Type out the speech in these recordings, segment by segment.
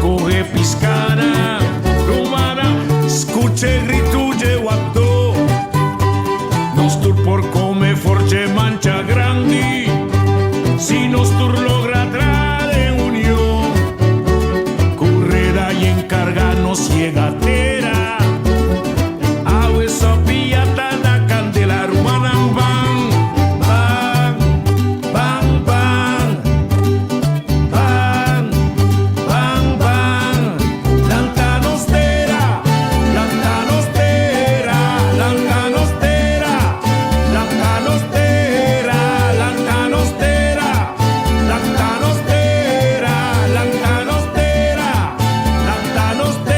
coge piscana, rumana, escuche rituje guapto. Nostur por come forse mancha grandi, si nostur logra trare unión. Correda y encarganos llegatera, agua sopilla tana candela rumana van, van, van, van, van, van, van. Lantanostera, lantanostera, lantanostera, lantanostera, lantanostera, lantanostera, lantanostera, lantanostera.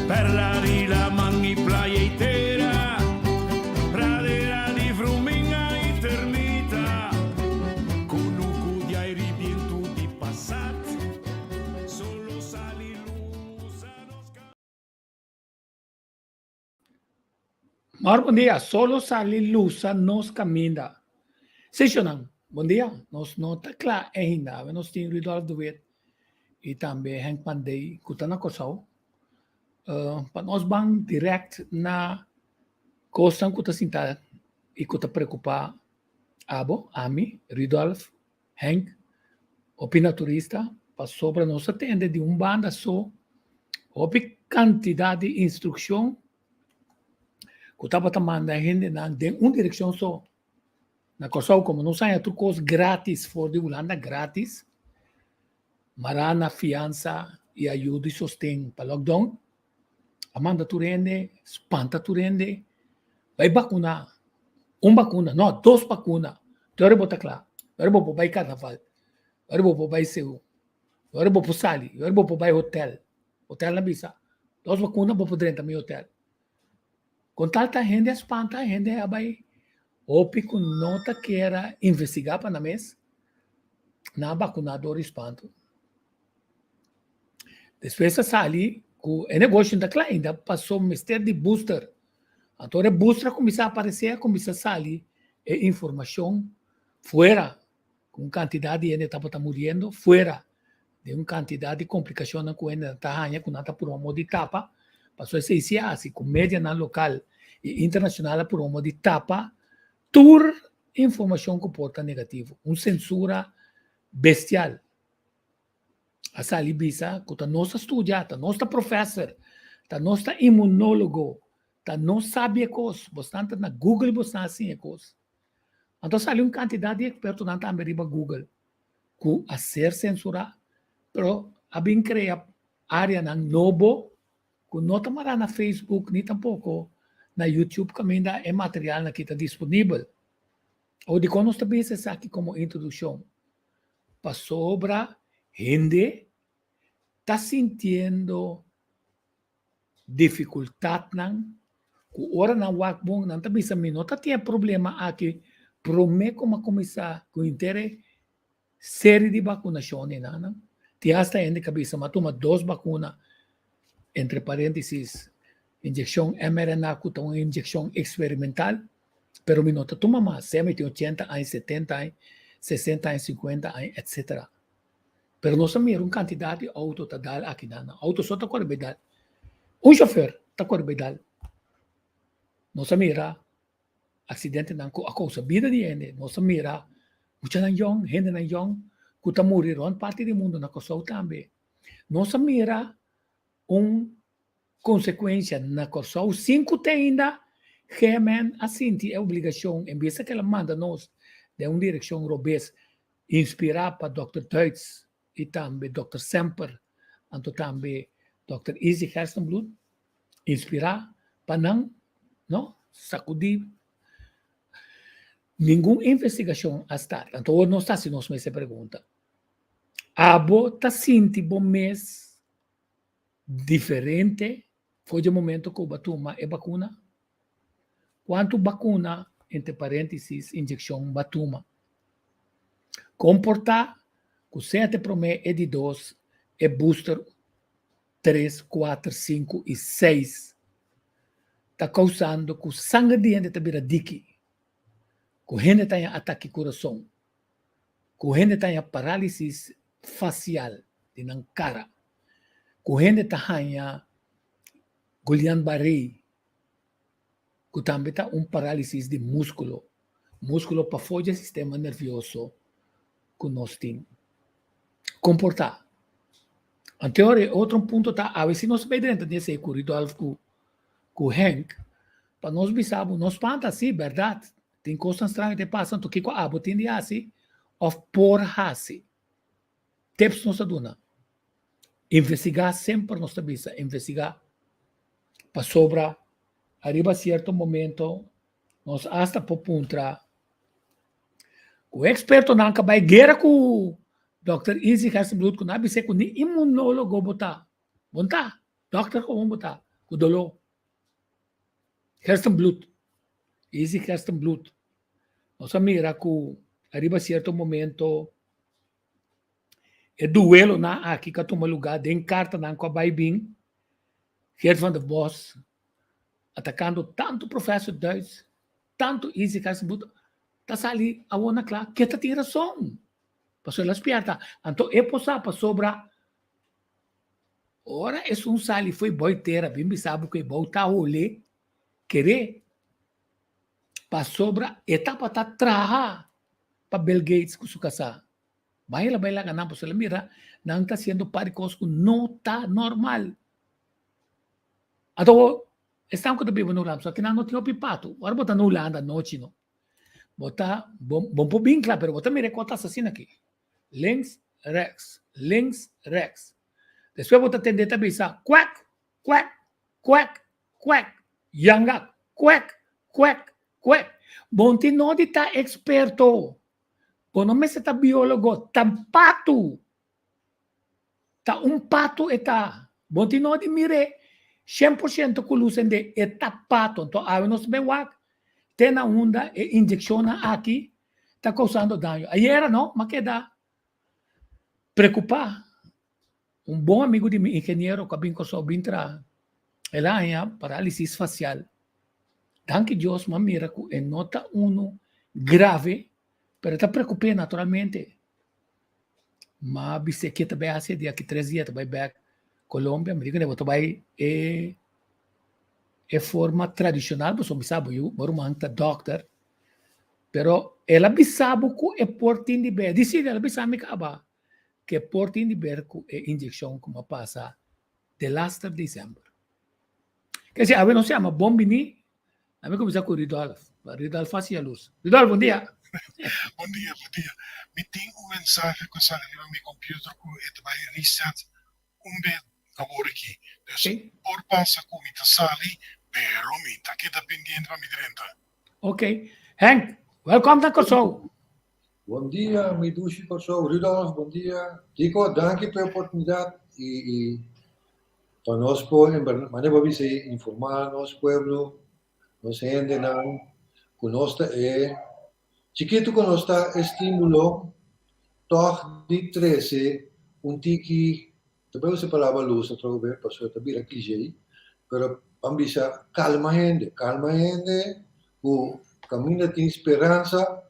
Perla di la mangi playa intera, pradera di fruminga eternita, conuco di airi bien tutti passat, solo sali lusa nos Bom dia, solo sali lusa nos caminha. Sessionang, bom dia, nos nota klar ainda, nós temos Rudolf de Wit e também Henk Pandey, kutana kosaw. Para nós bang direct na coisa que está sinta e que está preocupar abo, ami, Rudolf, Henk, opinaturista, para sobre nós atende de banda só, houve quantidade de instrução que estava mandando a gente na de direção só. Na coisa como não sai outro coisa grátis, for de Holanda grátis, marana fiança e ajuda e sostém para lockdown. Amanda tu rende, espanta tu rende, vai vacuna, vacuna, não, 2 vacunas. Agora bota claro, agora vou para carnaval, agora vou para seu, agora vou para sali, agora vou para hotel na bisa, 2 vacunas vou para dentro do hotel. Com tanta gente espanta, a gente vai, opi com nota que era investigar para na mês, na vacunador espanto. Depois sali, o negócio ainda passou o mistério de booster. Então, o booster começa a aparecer, começa a sair informação fora, com quantidade de gente estava morrendo, fora de uma quantidade de complicações que ainda está com nada por uma de tapa, passou a ser assim, com média na local e internacional por uma de tapa, tour informação que porta negativo, uma censura bestial. A sali bisa, que a nossa estudante, a nossa professor, a nossa imunólogo, a não sabe coisas, bastante na Google, bastante assim coisas. Então, sali uma quantidade de expertos na América Google, que a ser censurado, pero a bem criar área na novo, que não está na Facebook, nem tampouco na YouTube, que ainda é material que está disponível. Ou de quando nós também aqui como introdução, para sobra gente está sentindo dificuldade que ora na wakbong não também sa minota tinha problema aqui promete como começar com inteira série de vacunações não tinha hasta ainda cabeça mas toma 2 vacunas entre parênteses injeção mRNA que é uma injeção experimental pero minota toma mais 80 anos 70 anos 60 anos 50 anos etc. Pero nós temos uma quantidade de auto tá dal aqui na auto só tá corbedal. Chofer tá corbedal. Nós mira acidente não a causa vida de gente. Nós mira muita na young, gente na young, que tá moriram parte do mundo na coisa também. Nós mira consequência na coisa 5 tem ainda gemen assim é obrigação em vez que ela manda nós de uma direção robês inspirar para Dr. Deutz e também Dr. Semper, e também Dr. Easy Herstenblut, inspirar para não sacudir nenhuma investigação a estar. Então, não está se nós me se pergunta. Abo está sentindo um mês diferente, foi o momento que o batuma é vacuna. Quanto vacuna, entre parênteses, injeção batuma. Comportar com 7 promê é de 2, é booster 3, 4, 5 e 6. Está causando que o sangue de gente está vira dique. Que a gente tem ataque coração. Que a gente tem paralisia facial na cara. Que a gente tem Guillain-Barré. Que também está paralisia de músculo. Músculo para fora do sistema nervioso que nós temos. Comportar. En teoria, outro ponto está, a ver se nós bem dentro desse corredor com o Henk, para nós bisamos, nós panta assim, verdade? Tem coisas estranhas que passam, tu que com a botin de assim, of por assim. Tips nós aduna. Investigar sempre nós bisa, investigar para sobra, arriba certo momento, nós hasta por puntra. O experto não acaba de guerra com Dr. Easy Kerstenblut, que não é com imunólogo botar. Bonta, doctor como botar, com dolor. Kerstenblut, Easy Kerstenblut. Nós mira que arriba certo momento, é duelo na aqui que toma lugar, den carta na com a Baibin, Gert van der Bos, atacando tanto professor Duits, tanto Easy Kerstenblut, tá ali a ona claro, que tá tem razão. Passou ela espierta. Então, é possível para sobra. Ora, é um sali foi boiteira, bem sabe que volta a olhar, querer. Para sobra, etapa tá traha para Bill Gates com sua casa. Baila ganhar, para ela mira, não está sendo paricosco, não está normal. Então, estamos com o bibo no lado, só que não tinha pipato. Agora botar no lado à noite, não. Botar, bom por bem claro, mas botar me recota assim aqui. Links, rex. Depois você tem que pensar, quack, yanga, quack. Bom, te não está experto. Bom, não me está biólogo, tá pato. Tá pato eta. Bom, te não de mire 100% com luz de eta pato. Então, a nós bem wak, tem a onda e injeciona aqui, está causando dano. Aí era, não, mas que dá. Preocupar. Bom amigo de mim, engenheiro, que eu sou bintra, ele tinha paralisia facial. Danke Deus, uma miracle, é nota 1 grave, mas está preocupado naturalmente. Mas você que também há dia que 3 dias vai back Colômbia, me digo que você vai é forma tradicional, você sabe, eu moro manta doctor, pero ela sabe que é portin de bem, disse ela sabe que aba que portin de berco é injeção como passa de last of December. Quer dizer, a ver, não se chama bombini, a mim começa com o Ridolf faz a luz. Ridolf, bom dia. Bom dia. Me tem mensagem que eu saio no meu computador que vai reset bit agora aqui. Então, por passa com a sali, pero me está aqui dependendo para me renta. Ok. Henk, welcome to Kosovo. Bom dia, me dushi Kosovo. Rudolf, bom dia. Tico, danke pela oportunidade e para nós, vamos informar nosso povo, nossa gente, conosco chiquito conosco estímulo, toch de 13, tiki, também você palavra luz, outra vez, passou também a clichê, pero ambisa calma gente, o caminho tem esperança,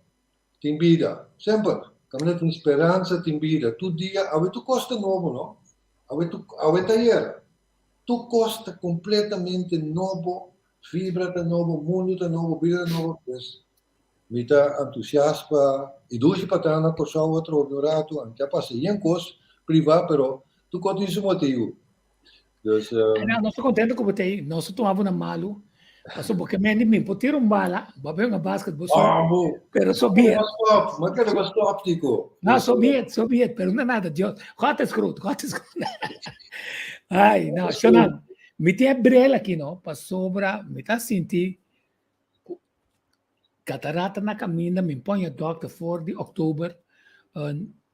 tem vida, sempre, caminho tem esperança, tem vida, todo dia, tu costa novo, não? A taller, tu costa completamente novo, fibra tá novo, mundo tá novo, vida novo, pues, me tá entusiasma, e dois para na coisa outra, ignorado, até passa em coisa privada, pero tu conta isso motivo. Não estou contente com você, nós tomávamos na malu, passou porque me putiram bala, babeu na basquete, pero soviet. Mas que era stop, Tico? Não, soviet, pero não é nada, Deus, hot escroto. Ai, não, Shonan, me tem brela aqui, não, passou para, me tá sentindo catarata na caminha, me põe a doctor for de outubro,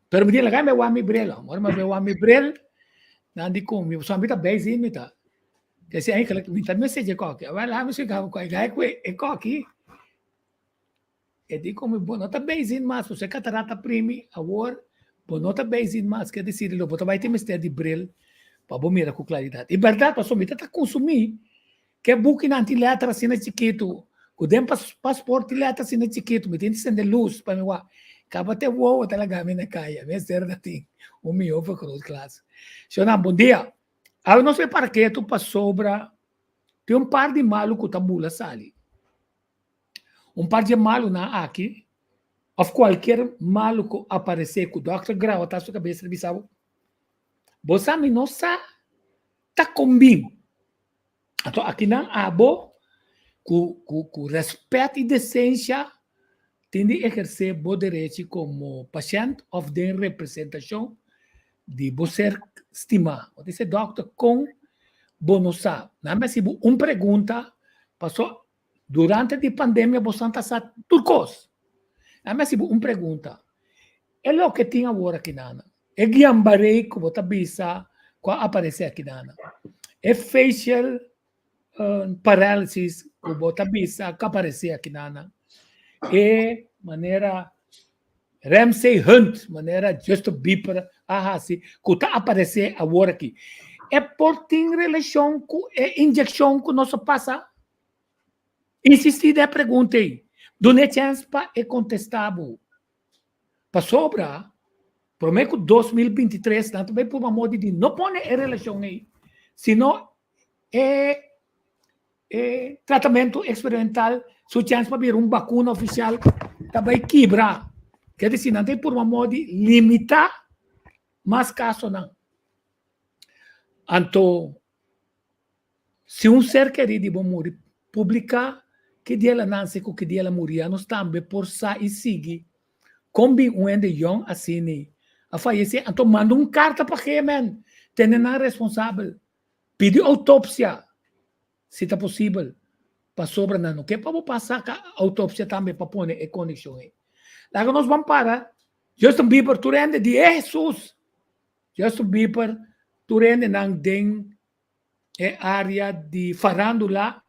pero me diz, lagai me wami brela, agora me wami brela, não de como, eu só me tá bem sim, me tá. Que se aí que me tá mensagem coque, vai lá me chegar com a gai que é coque. E de como bom, não tá bem sim, mas você catarata primi, agora Bom, não está bem mais, quer dizer, ele vai ter mistério de brilho para mirar com claridade. E verdade, pastor, me está consumir, que é book na antiletra assim na chiquito, o dem passaporte letra assim na chiquito, me tem que acender luz para me lá. Acaba até o talaga me na caia, me ser da ting, o meu foi cruz classe. Senhor, bom dia. Agora não sei para que tu passou sobra, tem par de maluco que tabula sali. Par de maluco na aqui, of qualquer maluco aparecer com o Dr. Grau, tá sua cabeça de bisabo. Você não sabe, tá combinando. Então, aqui não abo, com respeito e decência, tem de exercer o direito como paciente ou de representação de você estimar. Ou dizer, doctor, com bonosa. Não é se uma pergunta, passou, durante a pandemia, você está sabendo tudo coisa. Não é se uma pergunta. É o que tinha agora aqui, Nana. É guiambarei que você bisa, que aparece aqui, Nana. É facial paralysis que você bisa, que aparece aqui, Nana. É maneira Ramsey Hunt, maneira Justin Bieber, assim, que está aparecendo agora aqui. É por ter relação com a injeção que nós passa. Insistir da pergunta aí. Dona chance para contestável. Para sobrar, prometo 2023, tanto bem por uma moda de não põe a relação aí, senão é tratamento experimental, sua chance para vir vacuna oficial, também quebrar. Quer dizer, não tem por uma moda de limitar, mas caso não. Então, se um ser querido vai morrer, publicar que dia ela nasce, que dia ela morria, nós também por sair e seguir. Como um ende young assim, a falecer, então manda carta para que man, tendo na responsável, pedir autópsia, se está possível, para sobra não, que para passar a autópsia também para pôr a conexão aí. Lá nós vamos para Justin Bieber, tu rende de Jesus, Justin Bieber, tu rende nang ding área de farândula,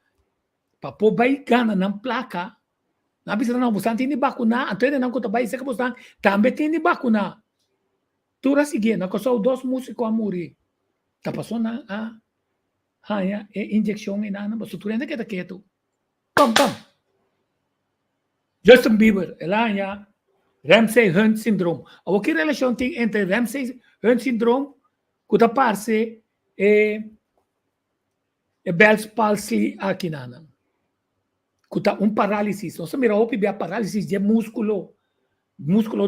para pôr baigana na placa. Não precisa não, você tem de vacunar, então não conta bem, você também tem de vacunar. Tudo a seguir, não que só dois músicos a morrer. Tá passando a injeção em nada, mas tu ainda queda quieto. Pam. Justin Bieber, ela já Ramsey Hunt syndrome. O que relação tem entre Ramsey Hunt syndrome, que tá parce e Bell's palsy aqui nana. Que paralisia. Nós mira a paralisia de músculo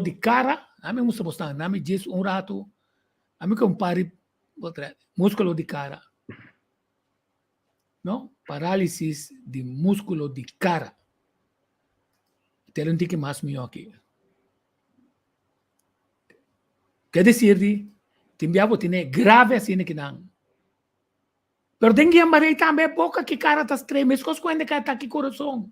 de cara, a mim músculo bastante, a mim diz rato, a mim compare músculo de cara. Não? Paralisia de músculo de cara. Tem um tique mais melhor aqui. Quer dizer, timbiavo tem grave assim que não. Pero tem que amarei também boca que cara tá tremendo, coisas quando que tá aqui coração.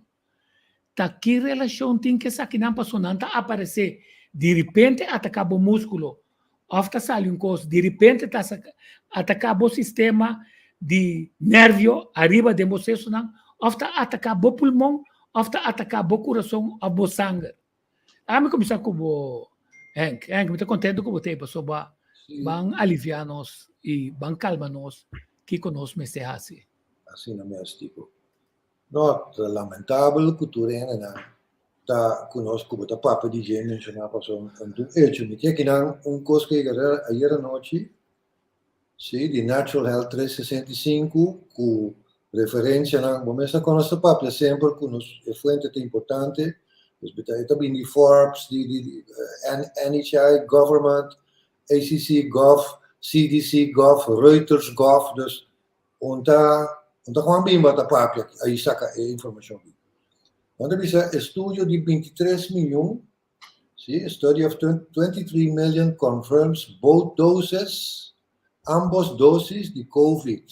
Tá aqui relação tem que essa que não passou não tá aparecer de repente atacar o músculo. After sale coisa, de repente tá atacar o sistema de nervio arriba de você não. After atacar o pulmão, after atacar o coração, o sangue. A mim começar com o Hank, me tá contente com você, pessoal, bang aliviar nós e bang calma nós. Que conosco me se assim. Assim não é tipo. Não, lamentável cultura ainda tá conosco o papa de gente mencionar passou então hecho me tinha que dar coisa que era ayer à noite sim de Natural Health 365 com referência na começa com nosso papa sempre com nos fonte importante os betai também de Forbes de NHI government ACC gov CDC gov Reuters gov dus onta gewoon bem bata papia aí saca a informação quando bisa estudio de 23 milhões see a study of 23 million confirms both doses ambos doses de COVID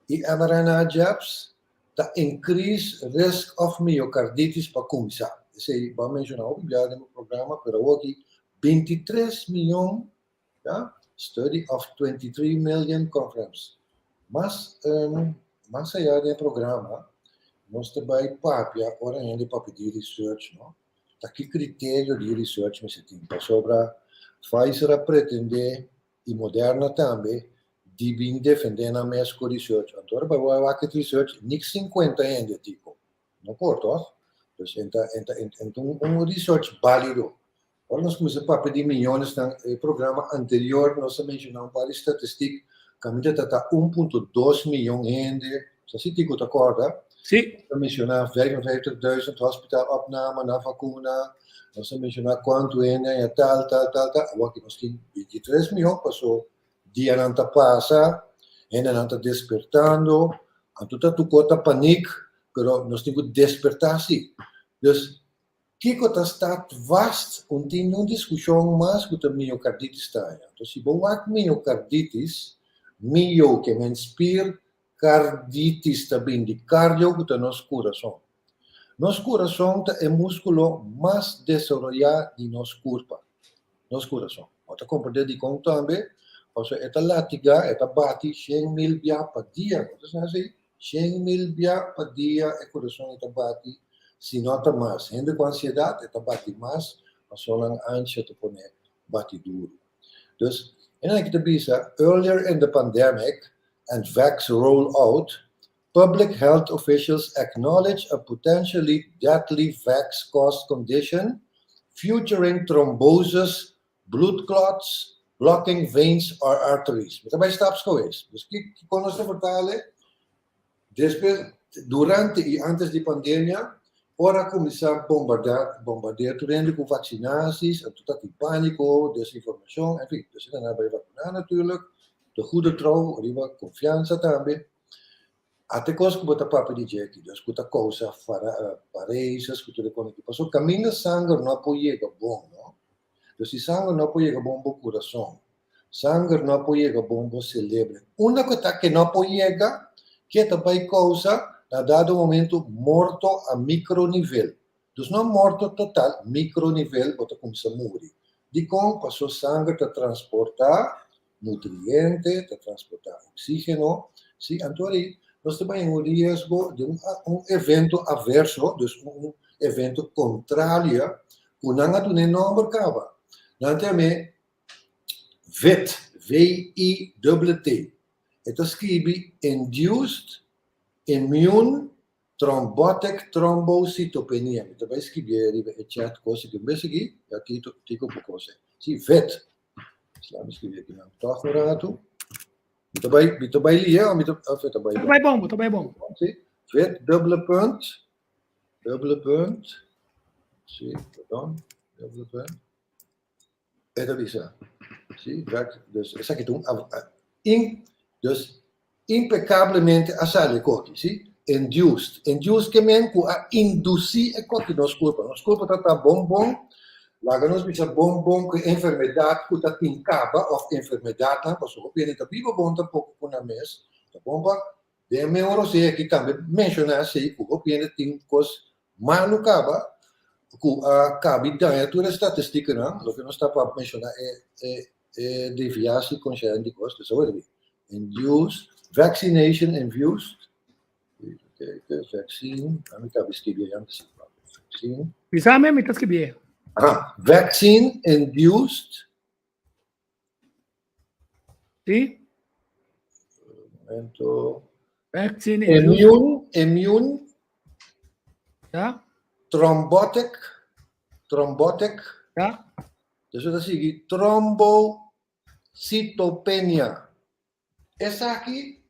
e mRNA jabs that increase risk of myocarditis para começar esse vai mencionar o no programa pero aqui 23 milhões tá study of 23 million confirms mas mais allá do programa, nós também papia, ora ainda para pedir research, não? Tá que critério de research me se tem para sobre Pfizer pretende, e Moderna também, de vir defendendo a mesma research. Então, para o market research, niks 50 ainda, tipo. Não corto, então, research válido. Agora, nós começamos a pedir milhões no programa anterior, nós mencionamos para a estatística, que a gente está 1,2 milhões ainda. Se você está acorda? Sim. Nós mencionamos 55.000 hospitalopnames na vacuna, nós mencionamos quanto ainda, tal. Agora, nós temos 23 milhões, passou. Dia não está passa, ainda não está despertando, então está cota pânico, mas nós temos que despertar sim. Então, que está vasto, tem uma discussão mais com a miocarditis está. Então, se você tem miocarditis, que me inspira, carditis também de cardio, que é nosso coração. Nosso coração é o músculo mais desenvolvido de nosso corpo. Nosso coração. Você compreende de como também? Also, esta latiga, esta bate 100.000 via per dia. Wat is nou zeg? 100.000 via per dia, e coração esta bate, se nota mais. Gente com ansiedade, esta bate mais, mas só lang ansia te pone bate duro. Dus, en dan te bisa, earlier in the pandemic and vax rollout, public health officials acknowledge a potentially deadly vax-caused condition, featuring thrombosis, blood clots, blocking veins or arteries. Met daarbij staps geweest. Dus ik kon ons vertalen, durante e antes da pandemia, ora começar a bombardear terreno com vacinaties, en tot die panico, desinformação, enfim, dus dan hebben we vaccinatie natuurlijk, de goede trouw, riba confianza também. Até coisa que bota papo de jeito, dus que coisa parejas, que tudo com que passou, caminho sangue não apoia bom, não? Dus se sangue não apoia bom o coração, sangue não apoia bom o cérebro. Uma coisa que não apoia, que também causa, a dado momento, morto a micronível. Dus não morto total, micronível, bota começa a morrer. De como passou sangue a transportar nutrientes, a transportar oxígeno, sim, então aí, nós também temos o risco de evento adverso, dus evento contrário, que não tem nome acaba. Não tem VIT, V-I-T-T. Het escreve Induced Immune Thrombotic Thrombocytopenia. Então vai escrever o chat coisa que eu aqui, aqui tico por coisa. Sim, VIT. Vamos escrever aqui não. Tá correto. Muito bem, Lia, muito bem bom. Sim. VIT double punt. Sim, perdão. Double punt. Esta bisa. Sim, dus essa aqui dus impecavelmente asale coque, sim? Induced que men ku a induzir e coque nos corpo tá bom, lá nos bisa bom que enfermidade ku tá tincaba of enfermidade, tá, passo o pianeta vivo bom tá pouco com na mes, tá bom pa, de me oro se aqui também mencionar se ku o pianeta tin cos manu caba, ku a cabida tu estatística não, o que nós está para mencionar é deviação consciente de costas, so é induced, vaccination induced, vaccine, a mim cabe escrever antes, vaccine. Pisame, me escrever. Vaccine induced. Sim. Momento. Vaccine immune. Ja. Thrombotic. Ja. Dus dat zie je trombocytopenia. Essa aqui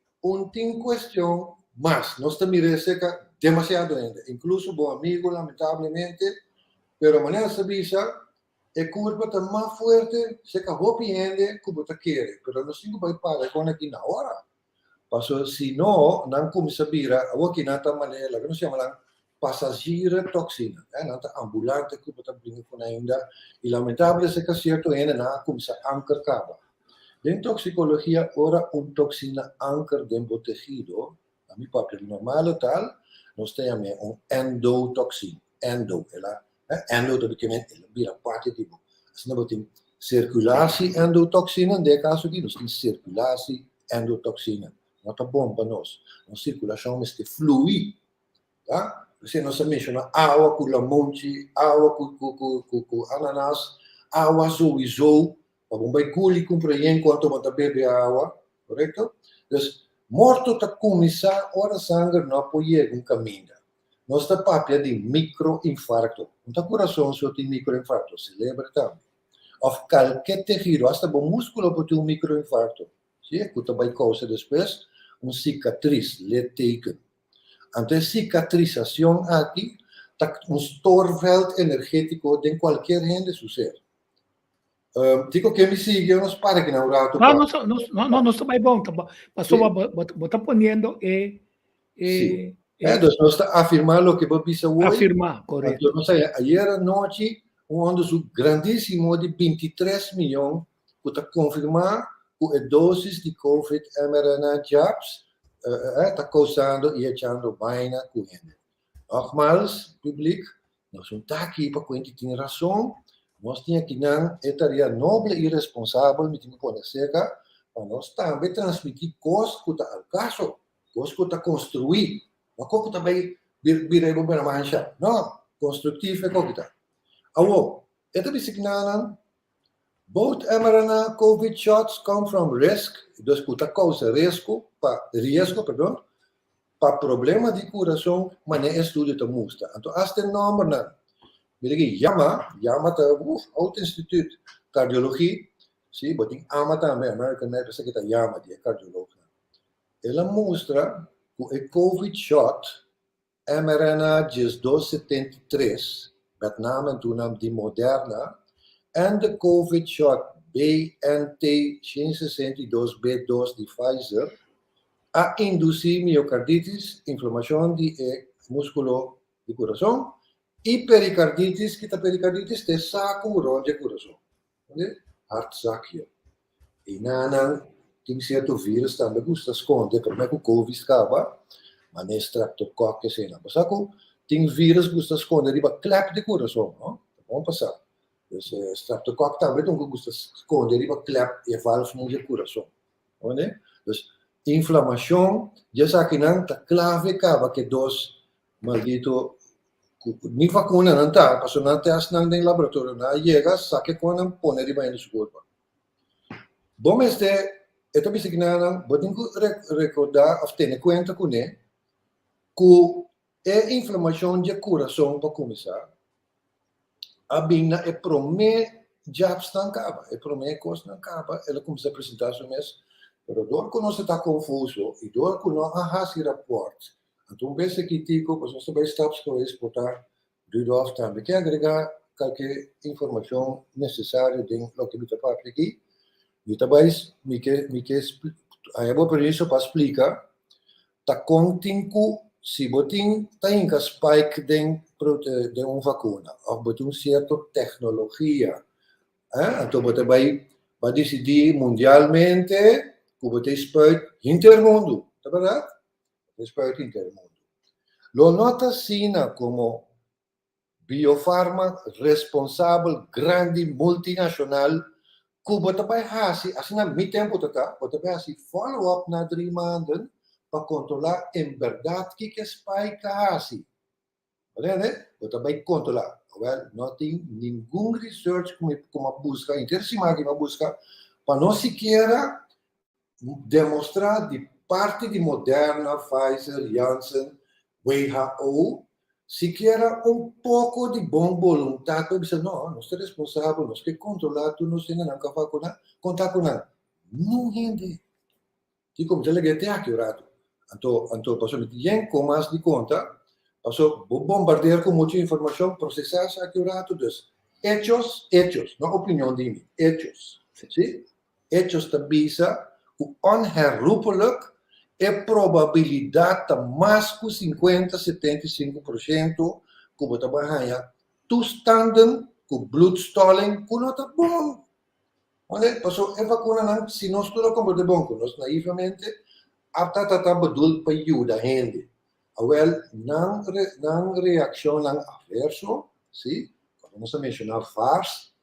tem questão, mas nós também recebemos demasiado ainda. Incluso bom amigo, lamentavelmente, pero a maneira sabia é curva está mais forte, se acabou ainda, como está querendo. Pero nós temos que parar com aqui na hora. Passo, se não começa a virar, aqui na outra maneira, que nós chamamos passageira toxina, não está ambulante, que está brincando ainda, e lamentável se que certo ainda não começa a ancar cava. En toxicologia, ora toxina anker dentro do tecido, a mi papel normal tal, nós temos endotoxina. Endo teoricamente vira parte tipo. Se nós temos circulatie endotoxina, nesse caso aqui, nós temos circulatie endotoxina. Não está bom para nós. A circulação é fluir, tá? Você não se menciona água com lamonte, água com ananas, água sowieso, Vai culi cumpre enquanto bota bebe água, correto? Então, morto tá começar hora sangue não apoia um caminho. Nós tá papia de microinfarto. Não tá coração só tem microinfarto, se lembra também. Of qualquer tecido, hasta o músculo pode ter um microinfarto. Sim, que vai causar depois cicatriz, litteken. Ante cicatrização aqui, tá storveld energético de qualquer gente sucede. Dico que me sigue, nos para que não rato. No está bem bom, passou bota ponendo Sim. Então, nós está afirmando que vou pensar hoje. Afirmar, correto. Então, não sei, ayer à noite, ônibus grandíssimo de 23 milhões, que está confirmar que a dose de COVID mRNA jabs está causando e echando vaina com ele. Nogmaals, público, nós não estamos aqui para que a gente tenha razão. Nós temos que não estaria nobre e responsável, me tenho que conhecer, para nós também transmitir coisas que está ao caso, coisas que está construído. Não é que também virei uma mancha. Não, construtivo é que está. Agora, esta bicicleta, both mRNA COVID shots come from risk, dus que causa risco, para problema de coração, mas nem estudo te mostra. Então, hasta o nome, Mirigi Yama tá outro instituto cardiologia, sim, botin ama também, American Medical Secretary Yama, de cardiologia. Ela mostra que o COVID shot mRNA 273, met name toen nam de Moderna, en de COVID shot BNT162B2 de Pfizer, a induzir miocarditis, inflamação de músculo do coração, e pericarditis, que a pericarditis te saca o rol de coração. Hartzakje. E não tem certo vírus também que se esconde, por exemplo, o Covid acaba, mas não é streptococcus, não. Mas tem vírus que se esconde, riba clap de coração, não? Vamos passar. Então, streptococcus também tem que se esconde, riba clap e valve de coração. Então, inflamação, já sabe que não, está clave acaba que dos maldito ni vacuna não está, porque não teste não em laboratório, não chega, sabe que não põe riba em sua corpo. Bom, esta bicicleta, podem recordar, ou ter conta com ele, que a inflamação de coração, para começar, a bina é promê jabs não acaba, é promê coisa não acaba, ela começa a apresentar seu mês, mas dor que não está confuso, e dor que não há esse rapport. Então, pensa que tico, pois nós também estamos com isso, portar, Rudolf também, que agregar qualquer informação necessária dentro do que eu estou aqui. E também, aí vou por isso para explicar, tá contigo, se botin tem que spike dentro de uma vacuna, ou botin certa tecnologia, então você vai decidir mundialmente que você espera intermundo, tá verdade? Respeito intermundo. Lo nota Sina como biofarma responsável, grande, multinacional, que você vai fazer, assim, na meu tempo, você vai fazer follow-up na 3 meses para controlar em verdade que é spike assim. Né? Você vai controlar. Well, não tem nenhum research como busca, interessante que busca, para não sequer demonstrar de parte de Moderna, Pfizer, Janssen, WHO, sequer pouco de boa vontade para dizer, não, nós somos responsáveis, nós que controlar, tu não sei não contar com nada. Não rende. E como já liguei até aqui, rato. Então, passou muito com mais de conta, passou bombardear com muita informação, processar aqui, rato, dus. Hechos, não opinião de mim, hechos. Sim? Hechos tabisa, o onherroepelijk, a probabilidade mais que 50-75% que você vai ganhar. Toestanden, com bloedstolling, que não está bom. Olha, passou a vacuna, não, se nós tudo como de bom, nós naivamente, está bedoeld para ajudar a gente. Well, não reação, não averso, sim? Vamos mencionar FARS,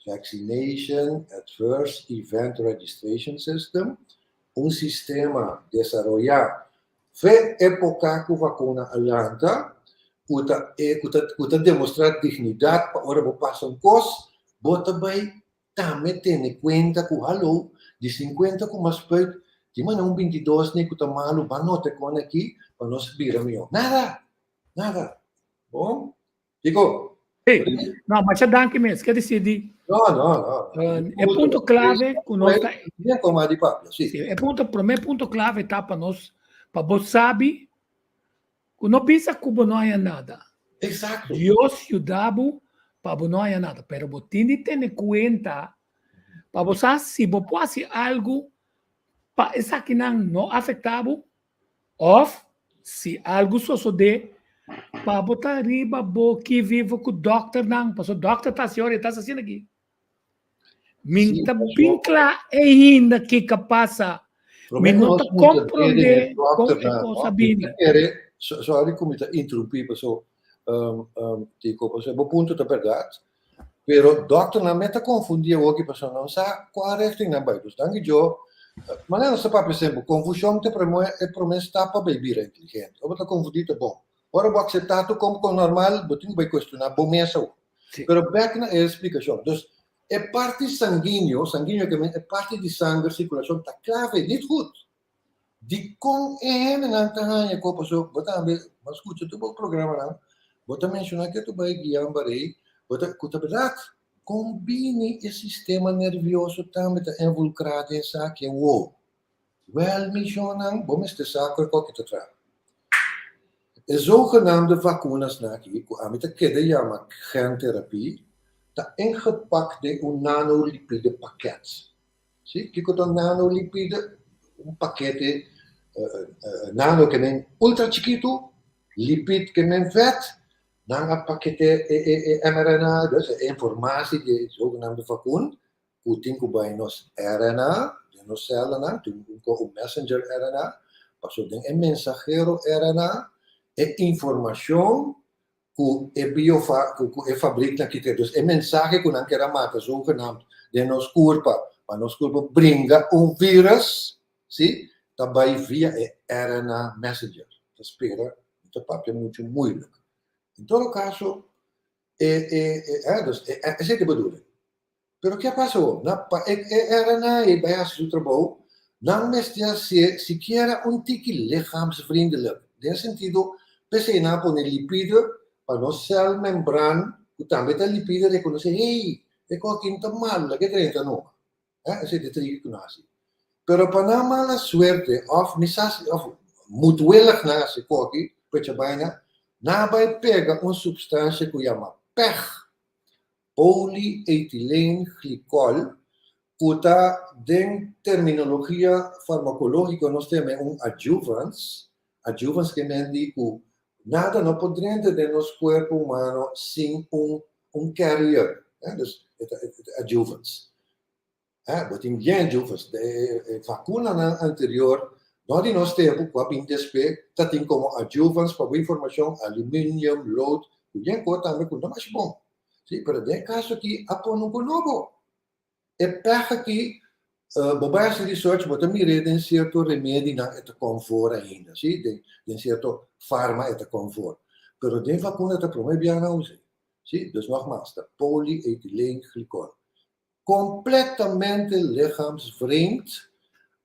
Vaccination Adverse Event Registration System, sistema desarrollado foi época que a vacuna alanta, que demonstra dignidade para a hora de passar coisa, bota bem também tem conta com alô, de 50 com mais perto, de manhã 22, nem que tá malo, vai notar com aqui, para nós virar melhor. Nada. Bom? Digo, Sì, no, ma c'è anche me, che decidi? no. È punto clave con nostra, Bien como a di papia, sì. sì, è punto, per me punto clave tá para nós, para você sabe, que não pensa que não há nada. Exacto. Deus ajudava para não há nada, pero você tem que ter conta para você se você pode fazer algo para essa que não afetava ou se algo suceder para botar arriba que vive com o doctor não, porque o doctor está se orientando assim aqui. Minta vincla ainda que passa. Me não te compreende com a coisa bem. Sorry, come te interrompi, so, dico, so, punto da verdade, pero doctor na meta confundia o que pessoa não sabe qual richting na bairro. Danke jo, mas não se pode perceber, confusão te promessa para beber inteligente. Ou tá confundido bom. Ora vou aceitar tu como normal, botinho vai questionar bom mesmo. Pero back na explicação. Dus é parte sanguíneo que é parte de sangue, circulação, tá clave, niet goed. Die kon en ang tahan ko pa so bota mas escucha tu programa não bota mencionar que tu vai guiar barei bota kuta bedak combine o sistema nervioso também tá involucrado em saque wo well mencionam vamos te saco que te tra é zogenaamde vacunas na aqui com a meta que de chama genterapie tá ingepakt de nanolipide pakket sim que com nanolipide paquete nano que nem ultra chiquito, lipid que nem vet, dan paquete mRNA, dus informatie de zogenaamde vacuum, putin ko bij nos RNA, de nos cellen, toen ko messenger RNA, paso den mensajero RNA, informação que fabrica aqui, dus mensagem que não quer matar, zogenaamd de nos curpa, para nos curpa bringa vírus, sim? Também via RNA messenger. Espera, o papel é muito moeilijk. Em todo caso, essa é a bedoeling. Pero que passou? RNA é base do trabalho, não mestia sequer tique lichaamsvriendelijk. In sentido, pensei na pone lipide para nos cel membrana, que também tem lipide reconhecer, hey, é qualquer mal, que trenta não. Essa é a trigo que nasce. Pero para mala suerte, of moedwillig na se koki, petje bijna, nabij pega substância que chama PEG, polietilenglicol, que den terminologia farmacológica nós temos adjuvans que men digo, nada não poderia de nosso corpo humano sem carrier, dus adjuvans. But in bien jovens, de vacuna anterior, nós de nós temos, com a BINDSP, tem como adjuvants para informação, alumínio, load, que bien coisa também com mais bom. Sim, mas no caso aqui, após um novo. É pega aqui, bobagem de research, mas também tem certo remédio na esta conforto ainda, sim, tem certo farma esta conforto. Mas de vacuna está promete bem não usa. Sim, dus nogmaals, de polietilenglicol. Completamente lichaamsvreemd,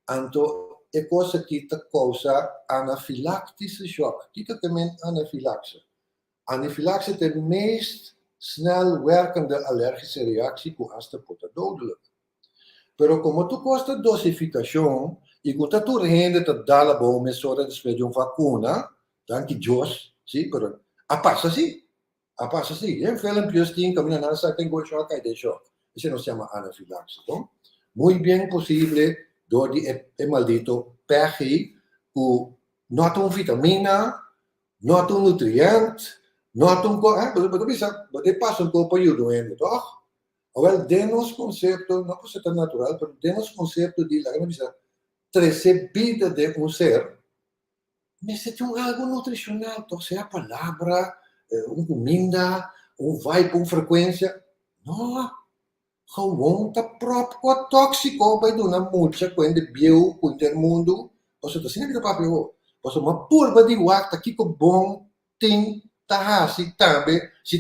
anto é coisa que causa anafilactische shock. Kijk também anafilaxe. Anafilaxe é a meest snel werkende allergische reactie que hasta pode dodelijk. Pero como tu costa dosificação e quando tu rende te dá la bom mesura de uma vacuna, danke Deus, sim, pero a passa sim. É film plus 10 caminha na sa tem go shock aí de shock. Isso não se chama anafilaxe. Então, muito bem possível, door die maldito PEG, que não tem vitamina, não tem nutriente, não tem você passa um pouco de doente, toch? Well, denos conceito, não pode ser natural, mas denos conceito de, recebida de ser, mas tem algo nutricional, então, se a palavra, comida, vibe, frequência, não. Gewoon te próprio tóxico vai dar uma mucha quando viu com o mundo, você tá sendo papel, você uma purba de wakta que com bom tem tá se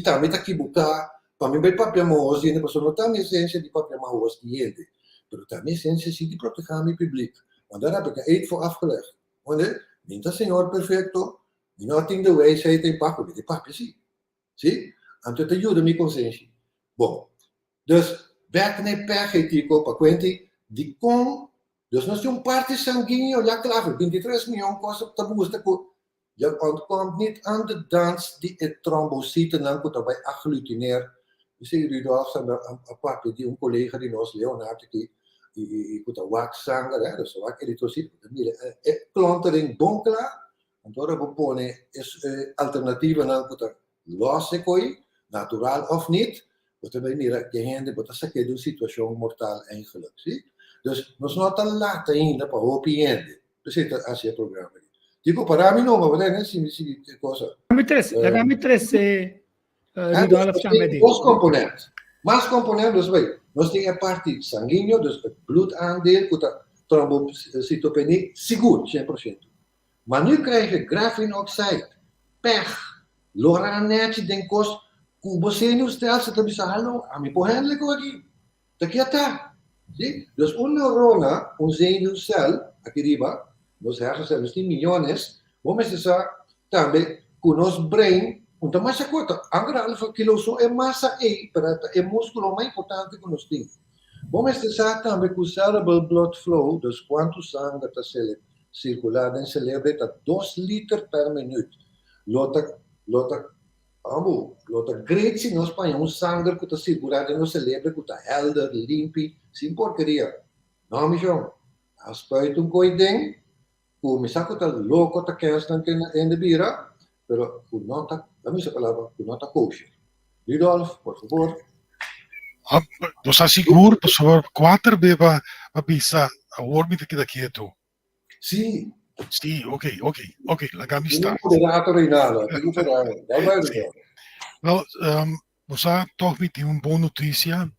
também tá equivocado, para mim, bem papel moos, e depois não tem a essência de papel moos que ele. Pero tem a essência de proteger meu público. Want daar heb ik een eed voor afgelegd. Want niet een senhor perfecto, niet nothing de wijsheid in papo, die papo zie. Zie? En dat ajuda mi consciência. Bom, dus werk nee pergetico para quanti di com, dus nós temos parte sanguíneo, já claro, 23 miljoen kost op de boeste ko. Je ontkomt niet aan de dans die het trombocyten dan komt bij agglutinair. We zien Rudolf een papi die een collega die ons Leonardo die kuta wax zanger, dus wax eritrocyt, klontering bonkla, en door bepone is alternatieve dan kuta losse koi, natural of niet, kuta bij mira gehende, kuta sa que de situação mortal eigenlijk, zie? Dus nos não tá lá ainda para o piende. Dus het as je programma. Dico para mim não, mas né, se cosa. Legami tres Rudolf Chamedi. Os componentes. Mas componentes, dus nós temos a parte sanguínea, dus het bloedaandeel, kuta trombocytopenie, seguro, 100%. Maar nu krijg je graphene-oxide, pech, loranete, den kost, cubozenuwstelsel, dat is hallo, ami pohendelijk aqui. Dat je dat. Zie? Dus een neurona, een zenuwcel, aqui riba, nos hersencélulas têm milhões, vamos dizer, também, com o nosso brain, então, massa curta, angra alfa quiloso é massa E, para é músculo mais importante que nós temos. Vamos dizer também que o cerebral blood flow, dus quanto sangue está circulando no cérebro, está 2 litros per minuto. Lota greci no espanhol, sangue que está circulando no cérebro, que está helder, limpo, sem porcaria. Não, mijão, aspeito coidem, que me saco tá louco, tá questão que ainda vira, pero que não tá, a minha palavra, que não tá kosher. Rudolf, por favor. Você está seguro, por favor, 4 beba a pizza, a wormi daqui tu? Sim. Sim, ok, lasciami stare. Well, você toch met uma boa notícia.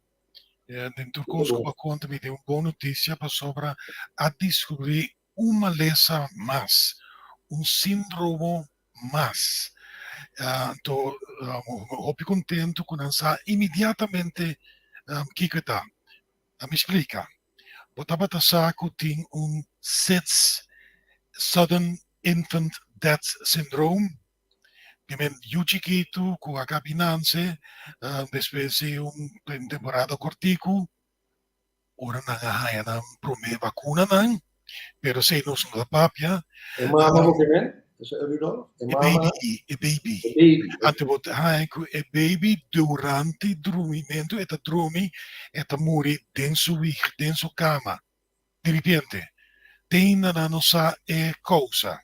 Dentro do curso que conta me deu uma boa notícia para sobre a descobrir uma lesão mais, síndrome mais. Estou muito contente com essa imediatamente que está. Me explica. Botava a saco tem SIDS, Sudden Infant Death Syndrome. Que men chiquito com a cabinança, depois de temporada cortico, ora não há na prome vacuna não, pero se nos não papia. É mama o que men? É baby. Ante bot é baby durante dormimento, eta dorme, eta morre dentro cama. De repente, tem na nossa causa.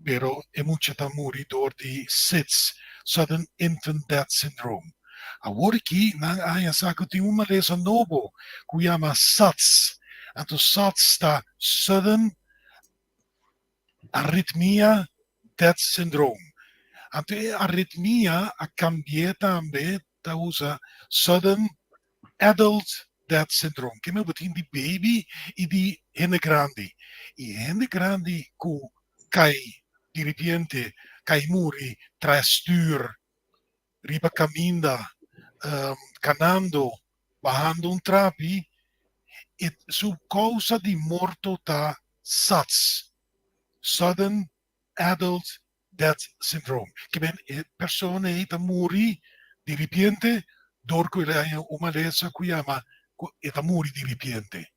Pero é muito moridor de SIDS, Sudden Infant Death Syndrome. Agora aqui, na saco tem uma lesão nova, que chama SADS. Então, SADS está Sudden Arrhythmia Death Syndrome. Então, a arritmia a cambia também, tá usa Sudden Adult Death Syndrome, que é botin de baby e de gente grande. E gente grande que cai de repente cai muri tra stuur, riba caminda, canando, bajando trapi, e su causa di morto ta SADS, Sudden Adult Death Syndrome, che ben persone eta muri di repente, dorco uma lesa qui chiama eta muri di repente.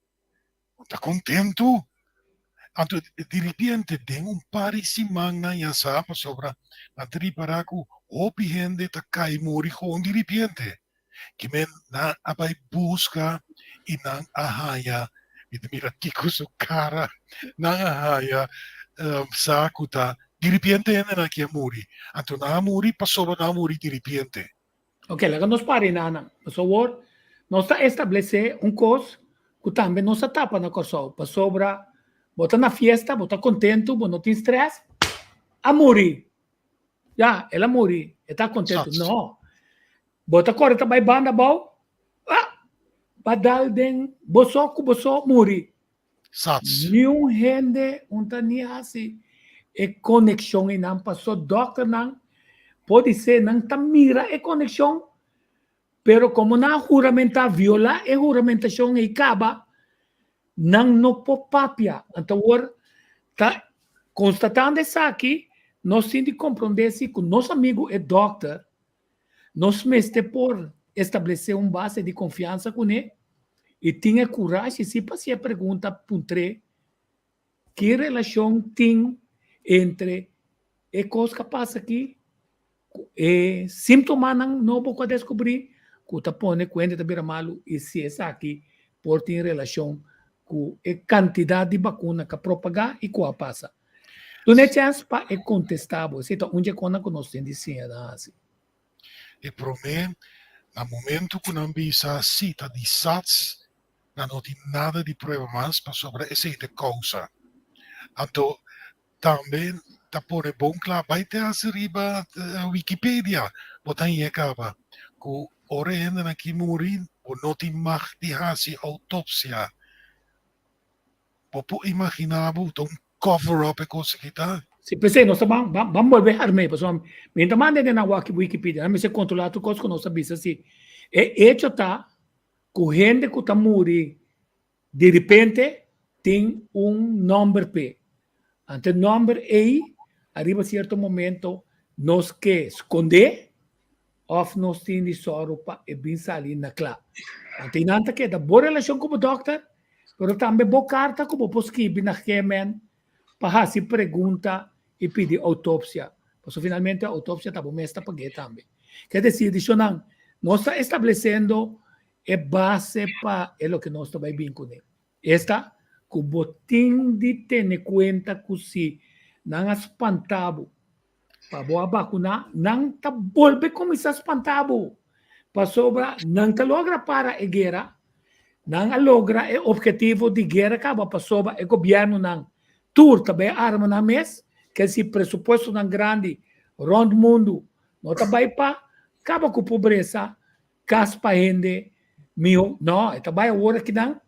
Sta contento? Anto di repente tem pari simana ya sapa sobra antri paraku opi hende ta kai mori gewoon di repente que men na abai busca e não ahaya e mira kiko su cara na ahaya sakuta di repente ene na que mori anto na mori passou na mori di repente. Ok, lá nos pare nana por favor nós estabelecer coisa que também nos tapa na coisa para sobra. Bota na fiesta, bota contento, não tem stress, a morrer. Já, ela morre, está contente. Não. Bota correta, vai banda, bom. Badal den, boso, morre. Nenhum gente, tania assim, é conexão e não passou, doctor não, pode ser, não tá mira, é conexão, pero como na juramenta viola e juramentação e acaba, não no popapia. Então, tá constatando isso aqui, nós temos de compreender que nosso amigo é doctor, nós mestre por estabelecer uma base de confiança com ele e tinha coragem se você pergunta puntre que relação tem entre a coisa que passa aqui e símptomas não vou descobrir que está pondo conta de malo e se é aqui por ter relação com a quantidade de vacuna que propaga e que passa. Tu não chance para é contestável, se tu onde quando nós temos de ser assim. E para mim, no momento que não bisa cita de SATS, não tem nada de prova mais para sobre essa causa. Então, também tá por bom claro, vai ter as riba Wikipedia, botar em acaba, que ora ainda aqui morrer, ou não tem mais de fazer autópsia. Popo imaginável, então cover-up é coisa que tá. Se pensei, nós vamos volver a armar, pessoal. Então, manda na Wikipedia, mas se controlar tu coisa que nós sabemos assim. É hecho tá, com gente que está morrendo, de repente, tem número P. Ante o número aí, arriba a certo momento, nós que esconder, ou nós temos de soro para bem sair na clá. Ante nanta que da boa relação com o doctor, mas também boa carta como possível na Kemen, para se pergunta e pedir autópsia. Porque finalmente a autópsia está bom, mas está paguei também. Quer dizer, nós estamos estabelecendo a base para o que nós estamos bem com ele. Esta, que o botim de ter em conta que se não é espantado para boa vacuna, não está volve como está espantado. Para sobra, não está logra para a guerra, não logra o objetivo de guerra, acaba para sobra o governo não. Tur também arma na mesa, que esse pressuposto não grande, rondo mundo, não também para acaba com pobreza, caspa gente, não, é também agora que não,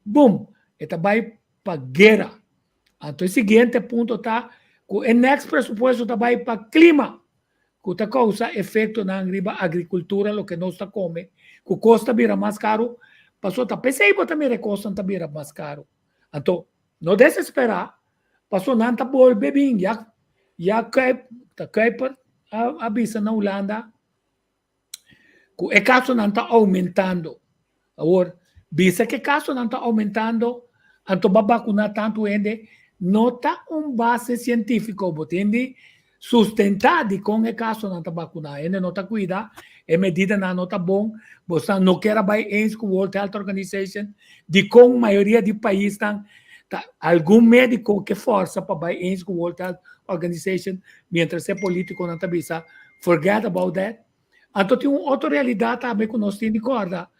boom, é também para guerra. Então, o seguinte ponto está, o next pressuposto também para clima, que está causa efeito na agricultura, o que nós está comendo, que custa vira mais caro, passou a pensar que também custa vira mais caro. Então, não desesperar, passou não está bom bebê, já cai para a bisa na Holanda, que o caso não está aumentando. Agora, bisa que o caso não está aumentando, então vai vacunar tanto gente, não está base científica, tem sustentar de com o caso não está vacunar, gente não está cuidando, a medida não está bom, você não quer vai em com o World Health Organization, de com a maioria de países tá, algum médico que força para vai em com o World Health Organization, mientras é político não está bisa, forget about that. Então tem uma outra realidade também que nós temos de acordar.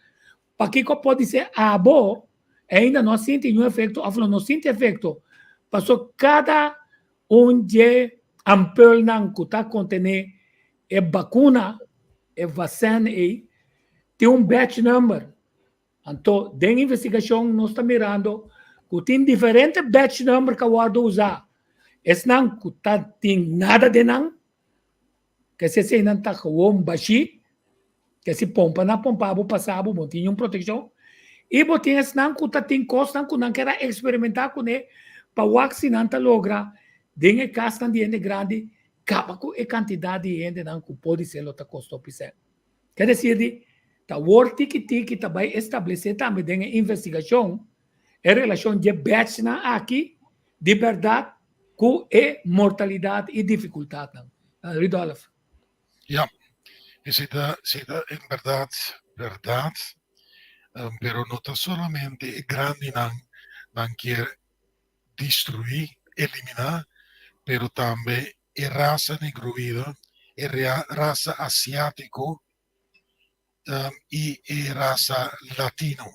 Para que pode ser bom, ainda não sente um efeito, não sente efeito, passou cada de ampul não que está contendo a vacuna, a vacina aí, tem batch number. Então, da investigação, nós estamos mirando que tem diferentes batch number que eu vou usar. Esse não que tem nada de não, que se não está com baixi, que se pompa na pompa, passava, não tinha proteção. E botem esse não que tem costa, que não quer experimentar com ele, para o vacinante logra, dengue casa de gente grande, acaba com a quantidade de gente que pode ser outra custo pisar. Quer dizer, tá work que também estabelecer também dengue investigação em relação de batch na aqui, de verdade, com a mortalidade e dificuldade. Ridolf. Ja, essa é verdade, pero não está somente grande não quer destruir, eliminar, pero também a raça negroída, a raça asiático e a raça latino.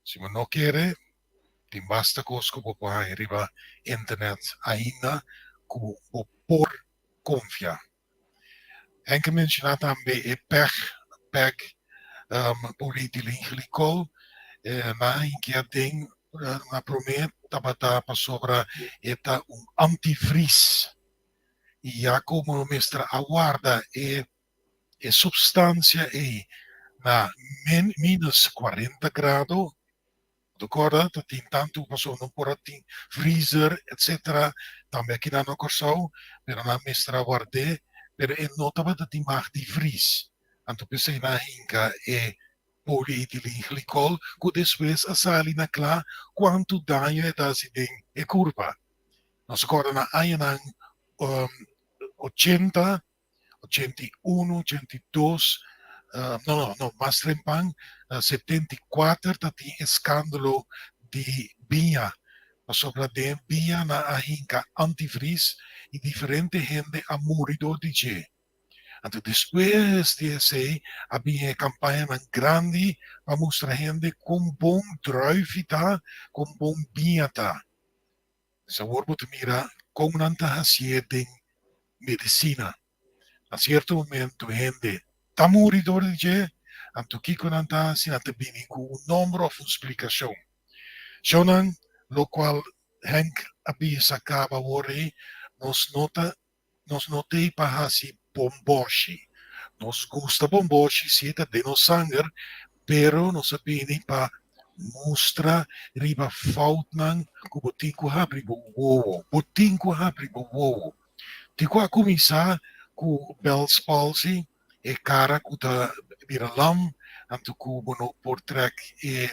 Se não quer, tem basta coisa que pode arribar internet ainda que por confiar. En que mencionar também é PEG, polietilenglicol, na que tem na promete para sobre eta antivries. E já como mestra aguarda substância e na minus 40 grados. Recorda dat in tanto passou no poratin freezer, etc. Também aqui na Nocorsau, pero na mestra guarde, pero é notava dat die mag die vries. Anto pensei na hinca é polietilenglicol, que depois a sali na clá, quanto danho é desse é curva. Nós agora na Ayanang 80, 81, 82, no, mas Rempang 74, dat die escândalo de Binha. Sobre de Binha na ahinca antivries e diferente gente a murido de je. Então, depois de essa, havia campanha grande para mostrar gente com bom drive tá, com bom binha tá. Essa worbo te mira como não tá haciendo medicina. A certo momento, gente tá murido de je, então que não tá assim, até bem com um número de explicação. Shonan, lo qual Henk abis acaba ori, nos notei para assim bomboshi. Nos gusta bomboshi, sieta de no sangue, pero nos abini para mostra riba fautnan ku botinku habri bo wowo. Botinku habri bo wowo. Tiku a começar com Bell's palsy, e cara ku ta biralam, anto ku bono portrek e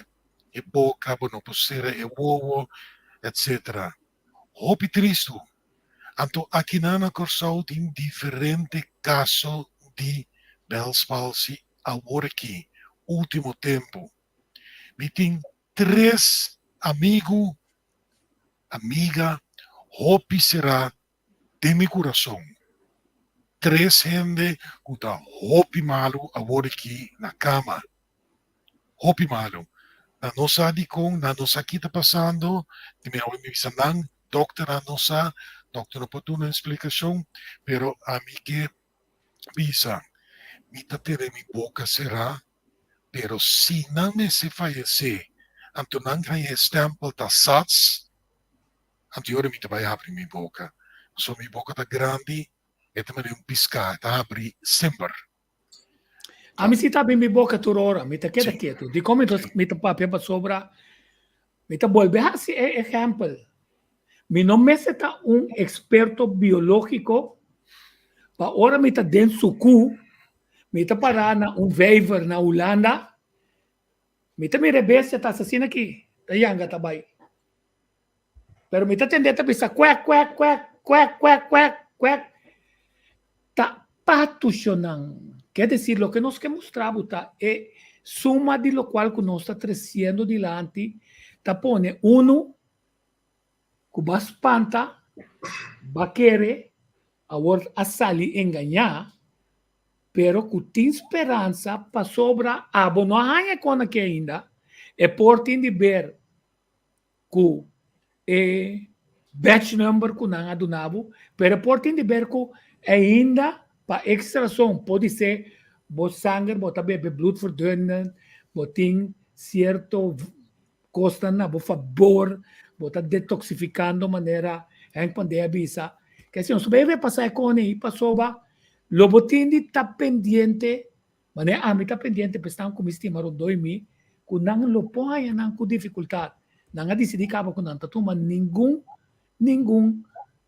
boca, bono postere e wowo, etc. Hopi tristo. Anto aqui na Nocorsau tem diferente caso de Bell's palsy agora aqui, último tempo. Me tem 3 amigos, amiga, hopi será de meu coração. 3 gente que tá hopi malo agora aqui na cama. Hopi malo. Na nossa adicom, na nossa aqui tá passando, de minha organização, doctor a nossa, doctor não pode dar uma explicação, pero a mim que pisa, me tá tendo minha boca será, pero se não me se falecer, então não ganha stempel da SATS, então eu me vai abrir minha boca. So minha boca tá grande, e também piscar, tá abrir sempre. A mim se tá bem minha boca toda hora, me tá quieto. De como me tá papel para sobra, me tá volver assim exemplo. Me não me se tá experto biológico, para hora me tá dentro do cu, me tá parar na waiver na Holanda, me tá me rebelde tá assim aqui, tá yanga tá bem. Pero me tá tendendo a pensar, quack, tá patucionando. Quer dizer, lo que nos que mostramos é suma de lo qual que nós está crescendo dilante, tá pone uno que vai espanta, vai querer, a sali enganar, pero que tem esperança para sobra, não há com aqui ainda, é por de ver que é batch number que não adunavo, pero por de ver que ainda para extração pode ser o sangue, bota bebe bloedverdunnend, botin certo costa na bo favor, bota detoxificando maneira em quando avisa que se não bebe passar com aí passou ba lo botin de tá pendiente, maneira a mim tá pendiente pestan como estimaram 2000 que não lo põe não com dificuldade, não a decidir cabo com não tá toma nenhum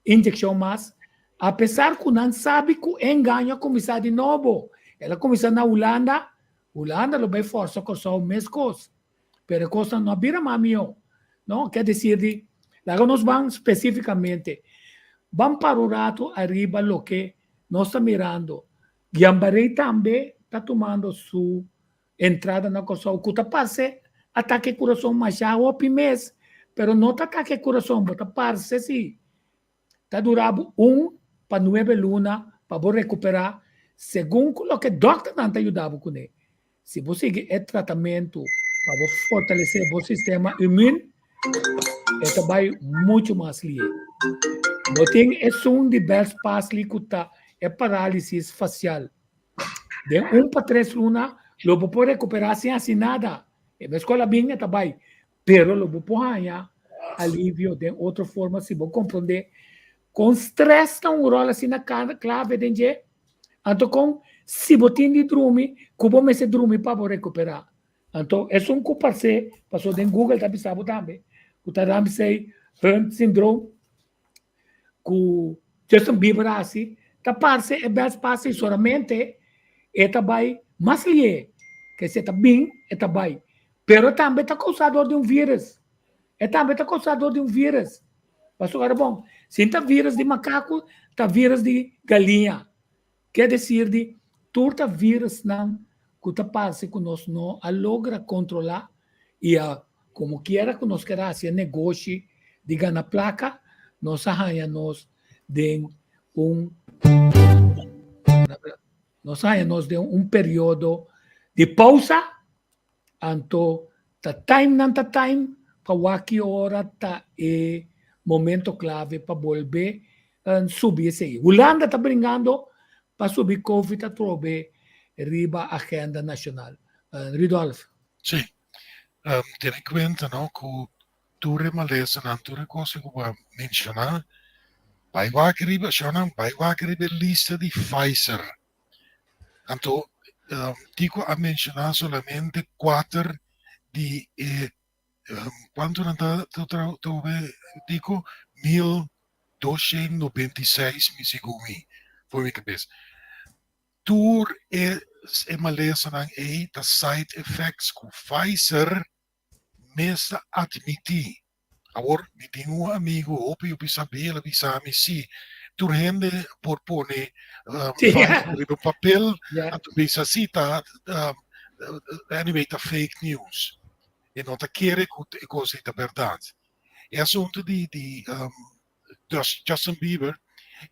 injeção mais. Apesar que não sabe que engana começar de novo. Ela começa na Holanda lo vai força com só mesmas coisas. Pero coisa não vira mamio. Não quer dizer, lá nós vamos especificamente, vamos para o rato arriba lo que nós estamos mirando. Guiambarei também está tomando sua entrada na coisa. O que está passando, ataque coração mais já o mês, pero não está ataque coração, está passando sim. Está durando para 9 lunas, para recuperar, segundo o que o doutor não te ajudava com ele. Se você seguir o tratamento para fortalecer o sistema imune, isso vai muito mais ligeiro. Não tem de Bell's palsy que é parálise facial. De 1 para 3 lunas, lo pode recuperar sem assim nada. A escola bem está bem, pero lo pode ganhar alívio de outra forma, se você compreender. Com stress, não rola assim na clave, entende? Então, com se botin de drumi, cubo me se drumi para recuperar. Então, é um cuparse, passou em Google, tá pensando também. O taram sei, Hunt syndrome, que Justin Bieber assim, tá parce é best passe solamente é também mais lié, que se tá bem, é também. Pero também tá causador de um vírus. É também tá causador de um vírus. Passou agora bom. Se tá vírus de macaco, tá vírus de galinha. Quer dizer, de turta vírus não, que tá passe que nós não a logra controlar e a como quiera que nós queira fazer negócio de ganhar placa, nós arranhamos de um período de pausa, anto ta time não ta time, para que hora ta é momento clave para volver a subir esse aí. Holanda está brincando para subir Covid a trobe riba a agenda nacional. Ridolf. Sì, tieni conto, no, che tu rimalesa, non tu cose che vuoi menzionare, vai a scrivere lista di Pfizer. Tanto dico a menzionare solamente 4 di quanto è andato dove dico 1296 mi segumi poi mi capisci tur e malesa nang the side effects ku Pfizer mesa admiti agora mi tenho um amigo opi sabia bisami si tur rende por pone Pfizer no papel a tu bisa cita anyway the fake news e não está querendo que coisa é verdade. É assunto de Justin Bieber,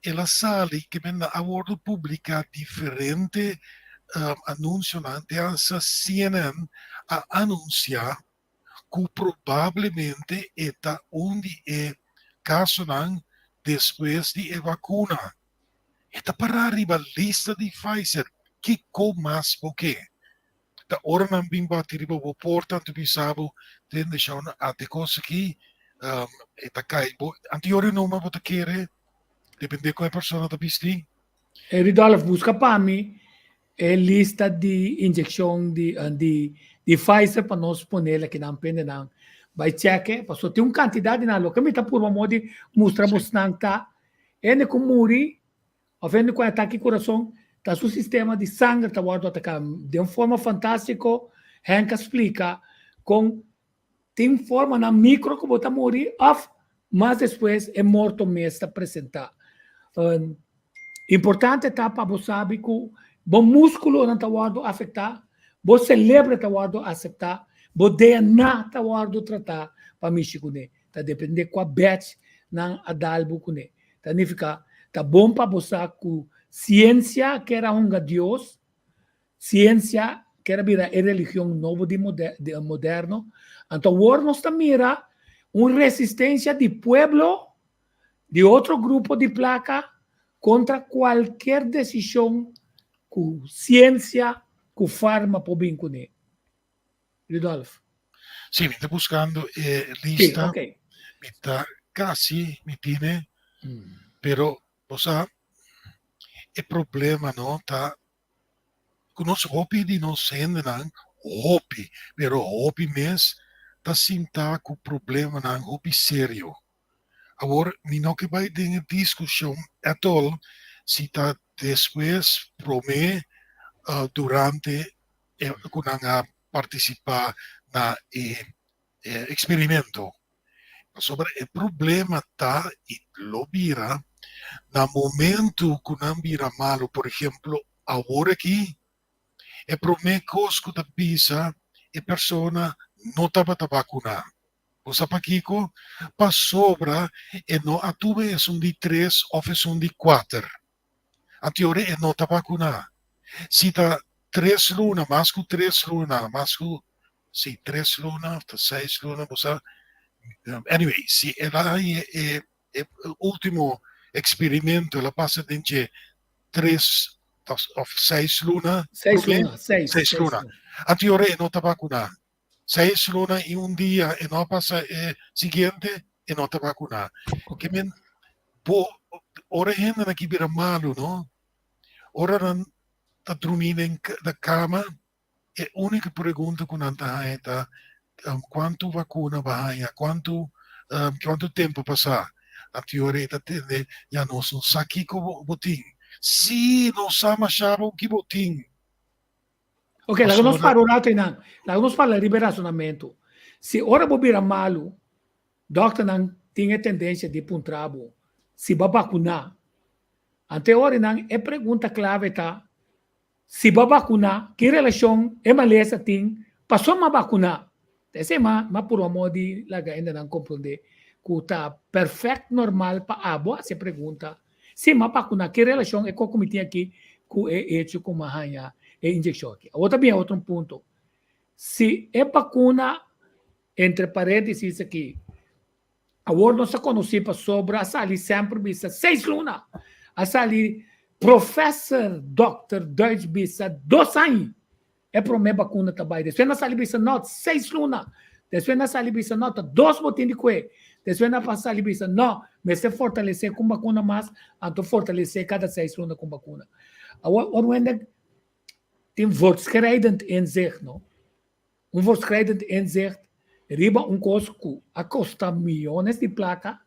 ela sabe que na abordo pública diferente anúncio ante essa CNN a anunciar que provavelmente está onde é caso não depois de vacuna. Está para arriba lista de Pfizer que com mais porque da ora não bem bater o porta tu bisabo tem deixar até coisa que está cai anterior não mas você quer depende com a pessoa da bisti Ridolf busca para mim a lista de injeção de Pfizer para nós poner aqui na pende não vai check passou tem quantidade na loca me tá por uma modo mostrar bastante tá é como muri ofende com ataque coração tá seu sistema de sangue tá guardo atacar de uma forma fantástica Henk explica com tem forma na micro que você morrer off mas depois é morto mesmo apresentar importante tá para você saber que bom músculo não tá guardo afetar bom cérebro tá guardo aceitar bom DNA tá guardo tratar para mexer com ele tá depende qual batch na adalbo com ele tá significa tá bom para você que ciência que era Deus, ciência que era a religião nova de moderno, então agora nós mira uma resistência de pueblo, de outro grupo de placa, contra qualquer decisão que ciência, que farma pode vir com ele. Ridolf. Sim, me está buscando lista, Sim, okay. me está quase, me tiene, pero, você o problema não tá com nosso hobby de nós sendo não hobby, pero hobby mesmo tá sim tá com problema não hobby sério. Agora, me não que vai ter discussão at all se tá depois promete durante quando participar na experimento. Sobre o problema tá e lo vira no momento que não vira malo, por exemplo, agora aqui, é promete que da pisa a pessoa não estava vacunada. O sapaquico para sobra e não a tu é de 3 ou é de 4. A teoria é não está vacunada. Se está 3 lunas, mais que 3 lunas, mais que 3 lunas, 6 lunas, você anyway, se ela é o último experimento, ela passa de 3 ou 6 lunas. 6 lunas. A teoria não está vacunada. 6 lunas em um dia e não passa seguinte e não está vacunada. Que men, ora ainda aqui vira malo, não? Ora tá dormindo na cama, é a única pergunta que não está quanto vacuna vai, quanto tempo passar. A teoria está tendo, já não são aqui com o botim. Sim, não sabemos o que botim. Ok, lá nós para o rato não. Lá nós para liberacionamento. Se ora bobira malo, doctor não tem tendência de puntrabo. Se vai vacunar, até hora não é pergunta clave tá. Se vai vacunar, que relação é maleza tem passou uma vacunar. Esse é mais por amor de lá ainda não compreender que está perfeito normal para a boa se pergunta. Se uma vacuna, que relação é com o comitê aqui que é hecho com uma rainha e injeção aqui. Outra bem outro ponto. Se é vacuna entre parênteses aqui, agora nós conhecemos sobre a sali sempre vista 6 lunas. A sali professor, doctor, Deutsch vista 2 anos. É para uma vacuna também. Depois na sali vista nota 6 lunas. Depois na sali vista nota 2 botinhos de coelho. Depois na sali vista não, mas se fortalecer com vacuna mais, então fortalecer cada 6 lunas com vacuna. Agora tem voortschrijdend inzicht, no? Voortschrijdend inzicht, riba costo que custa milhões de placa,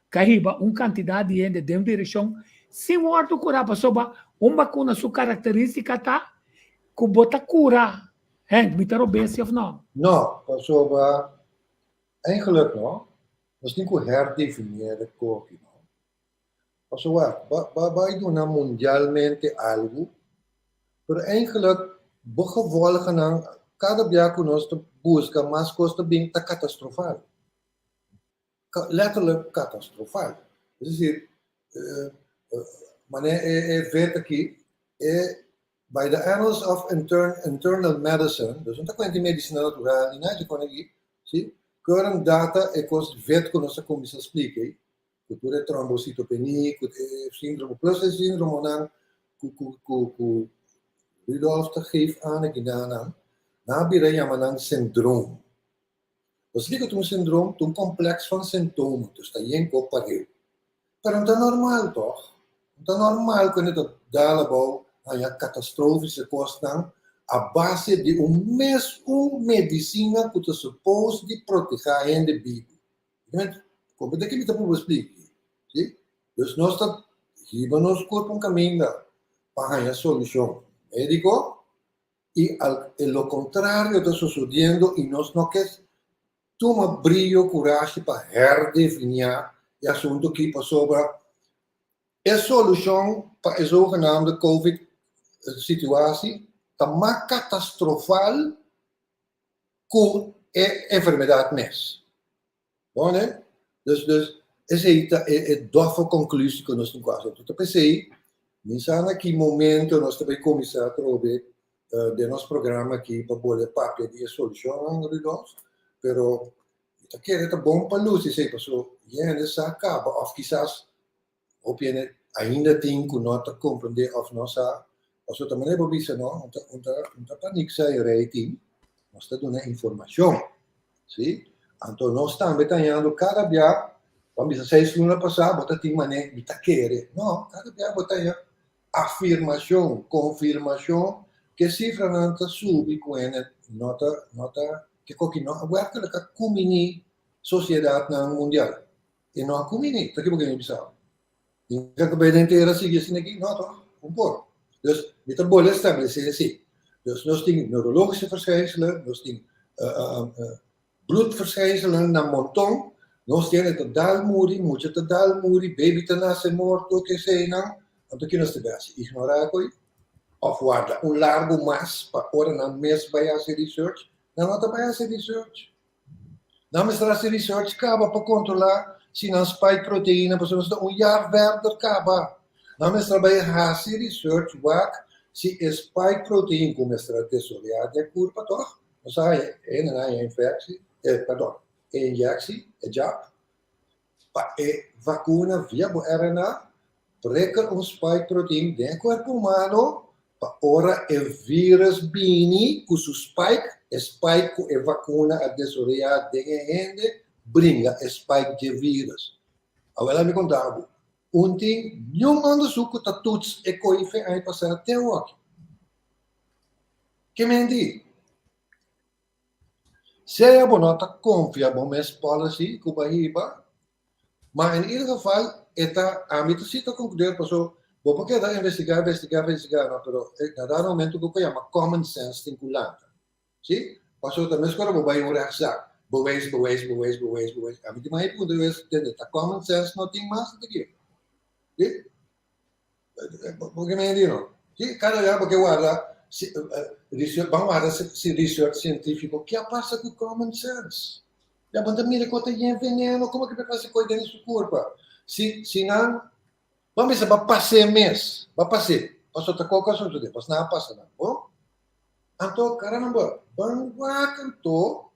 que riba quantidade de gente de uma direção, se o outro curar sobre vacuna, sua característica tá, que bota cura. Henk, me bem of não? Não, sobre, eigenlijk não, nós temos que herdefinir o corpo, não? Vai doen mundialmente algo, pero eigenlijk, begevolgen ng cada dia que nós busca, mas custa bem tá catastrofal. Letterlijk catastrofal. É dizer, mas ver aqui, by the Annals of Internal Medicine, dus não está medicina natural, e nada com aqui, sim? Current data é coisa vet que nós começamos a explicar, que tudo é trombocitopenia, que é síndrome, plus é síndrome não, que Rudolf te geeft aan gedaan, nabira yaman syndroom. Dus digo tu syndroom, tu complex van sintomen, dus dat je kop pareu. Pero não é normal toch? Não é normal quando tu dá a catastrofische kosten a base de medicina que tu supposto de proteger a vida. Como é que me está por explicar? Sim? Dus nós está riba nos corpo um caminho para a solução. Médico y lo contrario está sucediendo y nos no que toma brillo, coraje para redefinir el asunto que pasó sobre la solución para la zogenaamde COVID-situatie está más catastrofal que la enfermedad mes. ¿Vale? Dus esa es la conclusión que nos tenemos que hacer. Entonces, pensei, Nisana aqui momento nós também começamos a trabalhar de nosso programa aqui para poder papel de solução de nós, pero isso aqui é bom para luz, se passou, e ainda se acaba, ou quizás, ou ainda tem que nós compreender, ou nossa, ou também é bobista, não, não panic sai rating, nós está dando informação, sim? Então nós também tendo cada dia, vamos dizer, 6 lunas passar, bota tem mané, me tá querer, não, cada dia bota afirmação, confirmação, que cifra não está subi com ele, nota que qualquer não, werkelijk a comini sociedade mundial, e não a comini, tá que porque não sabe. E que a bem inteira sigue assim aqui, não tá, pouco. Dus met een bolle establisher assim. Dus nós temos neurologische verschijnselen, nós temos bloedverschijnselen na montão, nós temos het dalmoeri, moet je het dalmoeri, baby te nasce morto, que sei não. Então, que nós tivemos ignorar coi, of guarda largo mais para ora na mês vai fazer research, não está para fazer research. Não mas fazer research acaba para controlar se não spike proteína, para nós jaar verder acaba. Não mas trabalha fazer research wak se spike proteína como estratégia de curva toch, nós sai na infecção, injectie, jab, para vacuna via RNA prikken ons spike protein del corpo umano para ora o vírus bini com su spike com a vacuna a desoriar de gente brinca spike de vírus. Agora me contava, ontem nenhum ando suco tá todos e coife aí passar até hoje. Que menti. Saya bonota confia bom mes policy kubahiba, mas in ieder geval eta ambito sito concluder paso bo porque da investigar, no, pero na dado momento ko kaya common sense vinculante. Sim? Paso também escola bo vai ora sa. Bewijs. Ambito mai punto es de common sense no tem mais aqui. Sim? Porque me dicono, sì, cada volta porque guarda, vamos guardare se research scientifico, che passa con common sense. Ja, want dan mire cosa gli veneno, come che passa con dentro su corpo. Se non, vamos a passare mês, va passare, passo ta qualcosa su de, pas na passa na, oh? Anto caramba, bangwa canto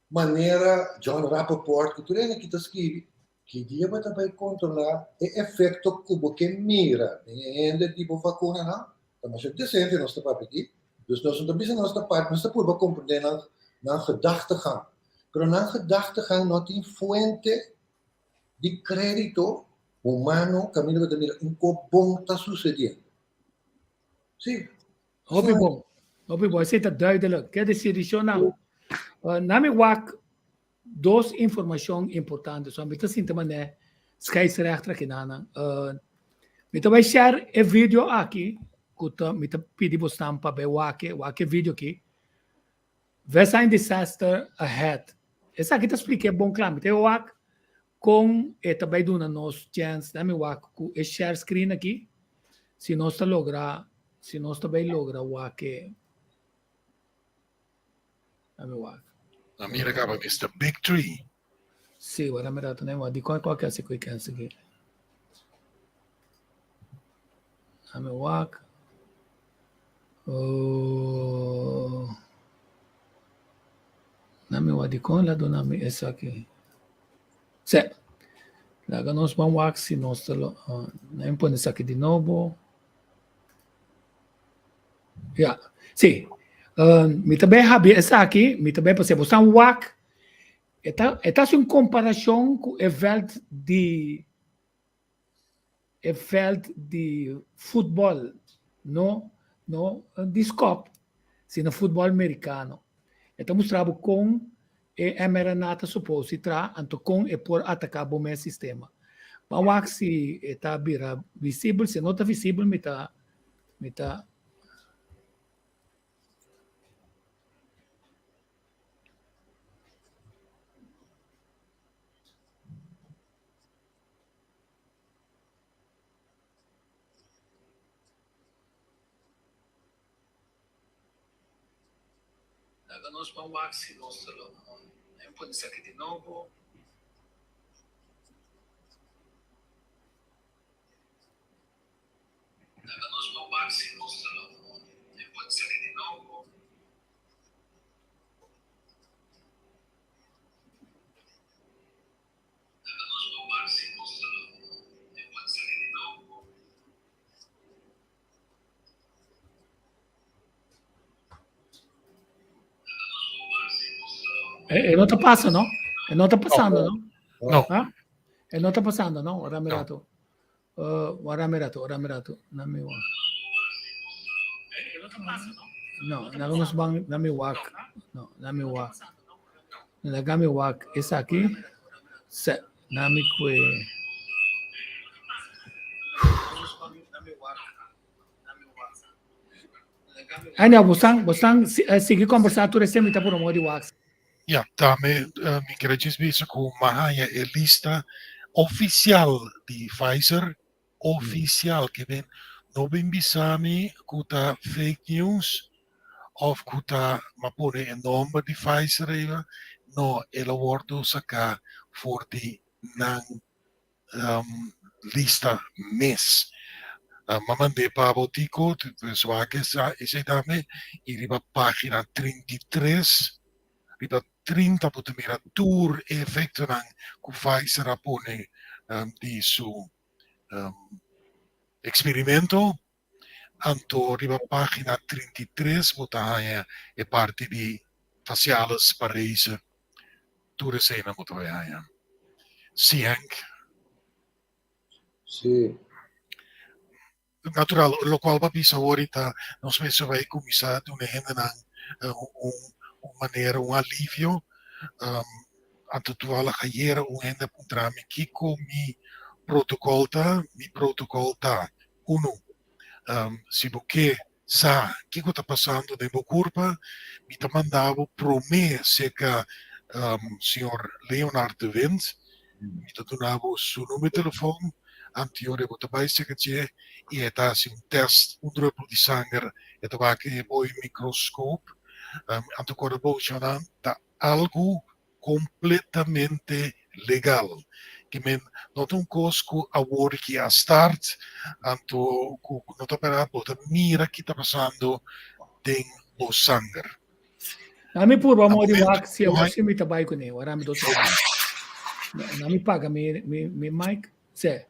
maneira John Rappaport, que tu lembra que tá escrito que dia vai também controlar o efeito cubo que mira, ainda tipo vacuna não, mas é decente nossa parte aqui, dus nós não temos nossa parte, nós temos para compreender na gedachtegang, pero na gedachtegang não tem fuente de crédito humano, caminho de mira, um bom está sucedendo. Sim. Hobby bom, esse está duidelijk. Quer dizer, nami wak dos informações importantes. So, mita sinta né, scheidsrechter que nana. Mita vai share e vídeo aqui, kuta mita pedi bo stampa be wake vídeo aqui. Vai disaster ahead. Essa aqui te expliquei bom claro. Mita wak com e também duna nos chance, nami wak ku e share screen aqui. Se nós também logra wake. Nami wak. Mira acaba Mr. Big Tree. Sì, guarda, mi ha dato di qualche se qui can seguire. I'm a walk. Nami wa di con la donami essa che. Se. La ganos ban walk si nostro na impone sa che di nuovo. Ja. Sì. Mi também habi essa aqui, mi também possiamo usar walk. Está em comparação com o veld de futebol, não de scope, sino futebol americano. Está mostrado com a emeranata suposita, anto com e por atacar o meu sistema. Mas se está visível, se não está visível, me está nós vamos aqui nostro pode ser aqui de novo. Nós vamos aqui nostro pode ser aqui de novo. Nós vamos aqui nostro pode ser aqui de novo. E non sta passando, no? E non sta passando, no? No. E non sta passando, no? Ora mirato. Ora mirato. Nami wa. E non sta passando, no? No, não nos bang nami wak. No, nami wak. Nagami wak essa aqui. Se nami que Ania, você seguir conversar tu recém tá por amor de wax. Ja, daarmee migraties bezig com Mahaya e lista oficial de Pfizer, oficial, que vem no bem bisami kuta fake news of kuta mapone en nome de Pfizer eva no ela wordo saka for di nang lista mes. Mamande Pavotico, Swake Isetame, iriba pagina 33, riba 30 putumira tour e effettuan cu Pfizer rapone di su experimento, anto riba pagina 33, mutaia e parte di faciales Paris, tour sena mutaia. Sì, anche. Sì. natural, lo qual papisa ahorita nós mesmo vai começar de uma maneira, alívio, anto tu ala carreira, renda contra me que mi protocolo tá, se você sabe o que está passando na minha curva, me tá mandando promessa que senhor Leonardo Wind, me tá dando seu número de telefone, anterior eu também sei que e está assim teste, druppel de sangue, e tá aqui o microscópio, anto corroboração tá algo completamente legal. Que men não tem cosco a work que a start, anto não tá para botar mira que tá passando tem o sangue. Nami purba mo di wax ya wasi mi tabay ko ne warami do sa. Nami paga mi mic se.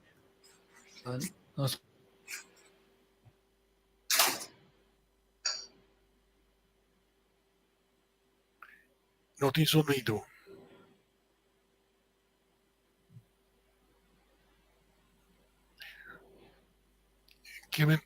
Não tem sonido. Que men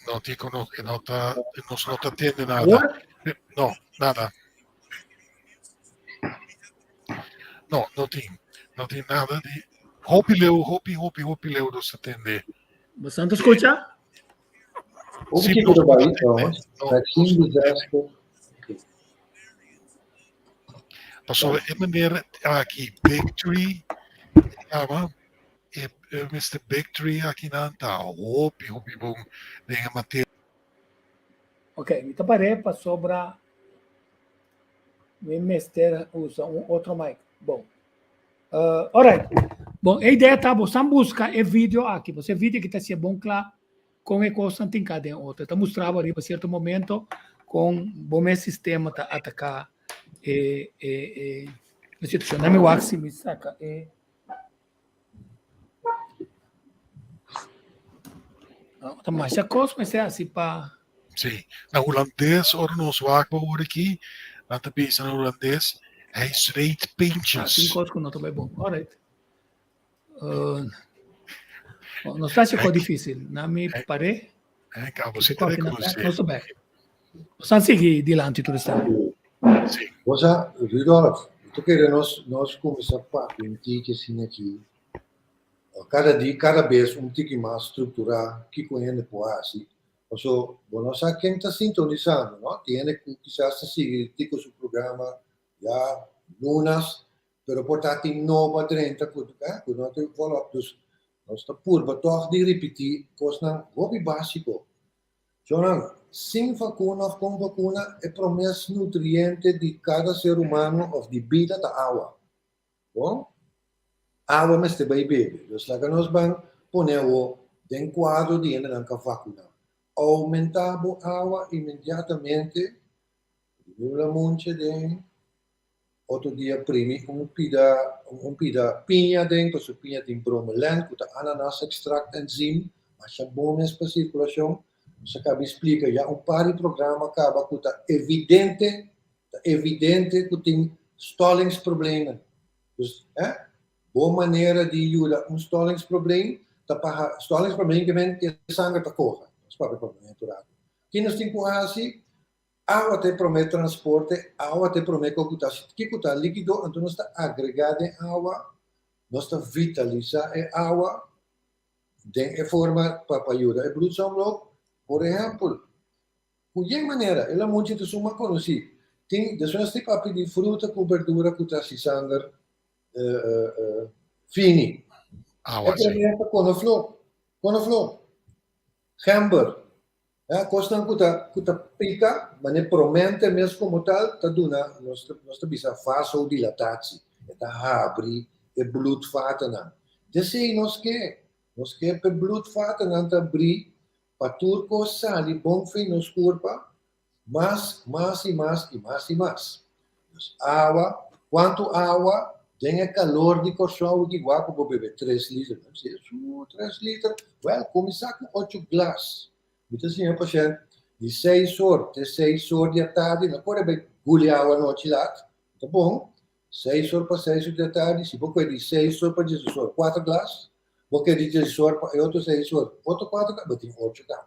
não dico no, que não tá atende nada. What? Não, nada. Não tem nada de Hopi Leo não se atende. Você não escuta? O Sim, que não, do país, não, vaccine disaster. Passou a maneira aqui, Big Tree, Mr. Big Tree aqui não tá, Hopi bom, tem a matéria. Ok, então parei para sobra. Me mester usa outro mic. Bom, alright. Bom, a ideia tá, você busca e vídeo aqui. Você vídeo que está sendo bom claro com a coisa não tem cada outra. Está mostrando ali para certo momento com bom sistema tá atacar a situação. Não me wax me saca. Tá mais a coisa, mas é assim para. Sim, na holandês, ora nos waakbaar hoor aqui, na te bezig na holandês, hij zweet Tem pintjes. coisa que não está bem bom. Alright. Não está sendo difícil. Não me parei. Você tem que Não estou bem. Você seguir adiante, tudo está. Sim, Você, Rudolf, tu queres nós começar a tique assim aqui. Cada dia, cada vez, tique mais estruturar que conhece por assim. So, nós sabemos quem está sintonizando, não? Tem que quizás seguir tico su programa já lunas, pero portanto nova 30 quando não tem follow-up, dus nós está purba toch de repetir coisa hobby básico. Então, sem vacuna com vacuna é promessa nutriente de cada ser humano ou de vida da água. Bom? Água mas te vai beber. Dus lá que nós vamos poner o de quadro de ainda não vacuna. Aumentava a água imediatamente, a monte de outro dia primi pida pinha dentro, su pinha tem bromelain, que é ananas extract enzim, mas é bom para circulação. Você acaba explica já par de programa acaba que é evidente que tem stollingsproblema. Dus, boa maneira de ajudar stollingsprobleem, stollingsprobleem que vem que sangue para correr. Quem nos tem assim, água te promete transporte, água te promete que está líquido, então nós está agregado em água, nós está vitalizar em água, de forma para ajudar a produção. Por exemplo, de que maneira, ela muito de suma conhecida. Tem desde tipo de fruta com verdura que está se sangue fini. água, sim. É conoflor. Gember. Costa que pica, mas não promete mesmo como tal, está dando, nós bisa vasodilatatie, está abre e bloedvaten aan. Dus nós que per bloedvaten aan te abrir, para turco sali bom fim nos curva, mais. Dus água, quanto água, tem calor de corção que guapo para beber 3 litros. Não sei, 3 litros. Well, começar com 8 glas. Então, assim, paciente, de 6 horas até 6 horas da tarde, não pode beber gulhar a noite lá. Tá bom? 6 horas para 6 horas da tarde, se você de 6 horas para 16 horas, 4 glas. Você de 16 horas para outro 6 horas, outro 4 glas, você tem 8 glas.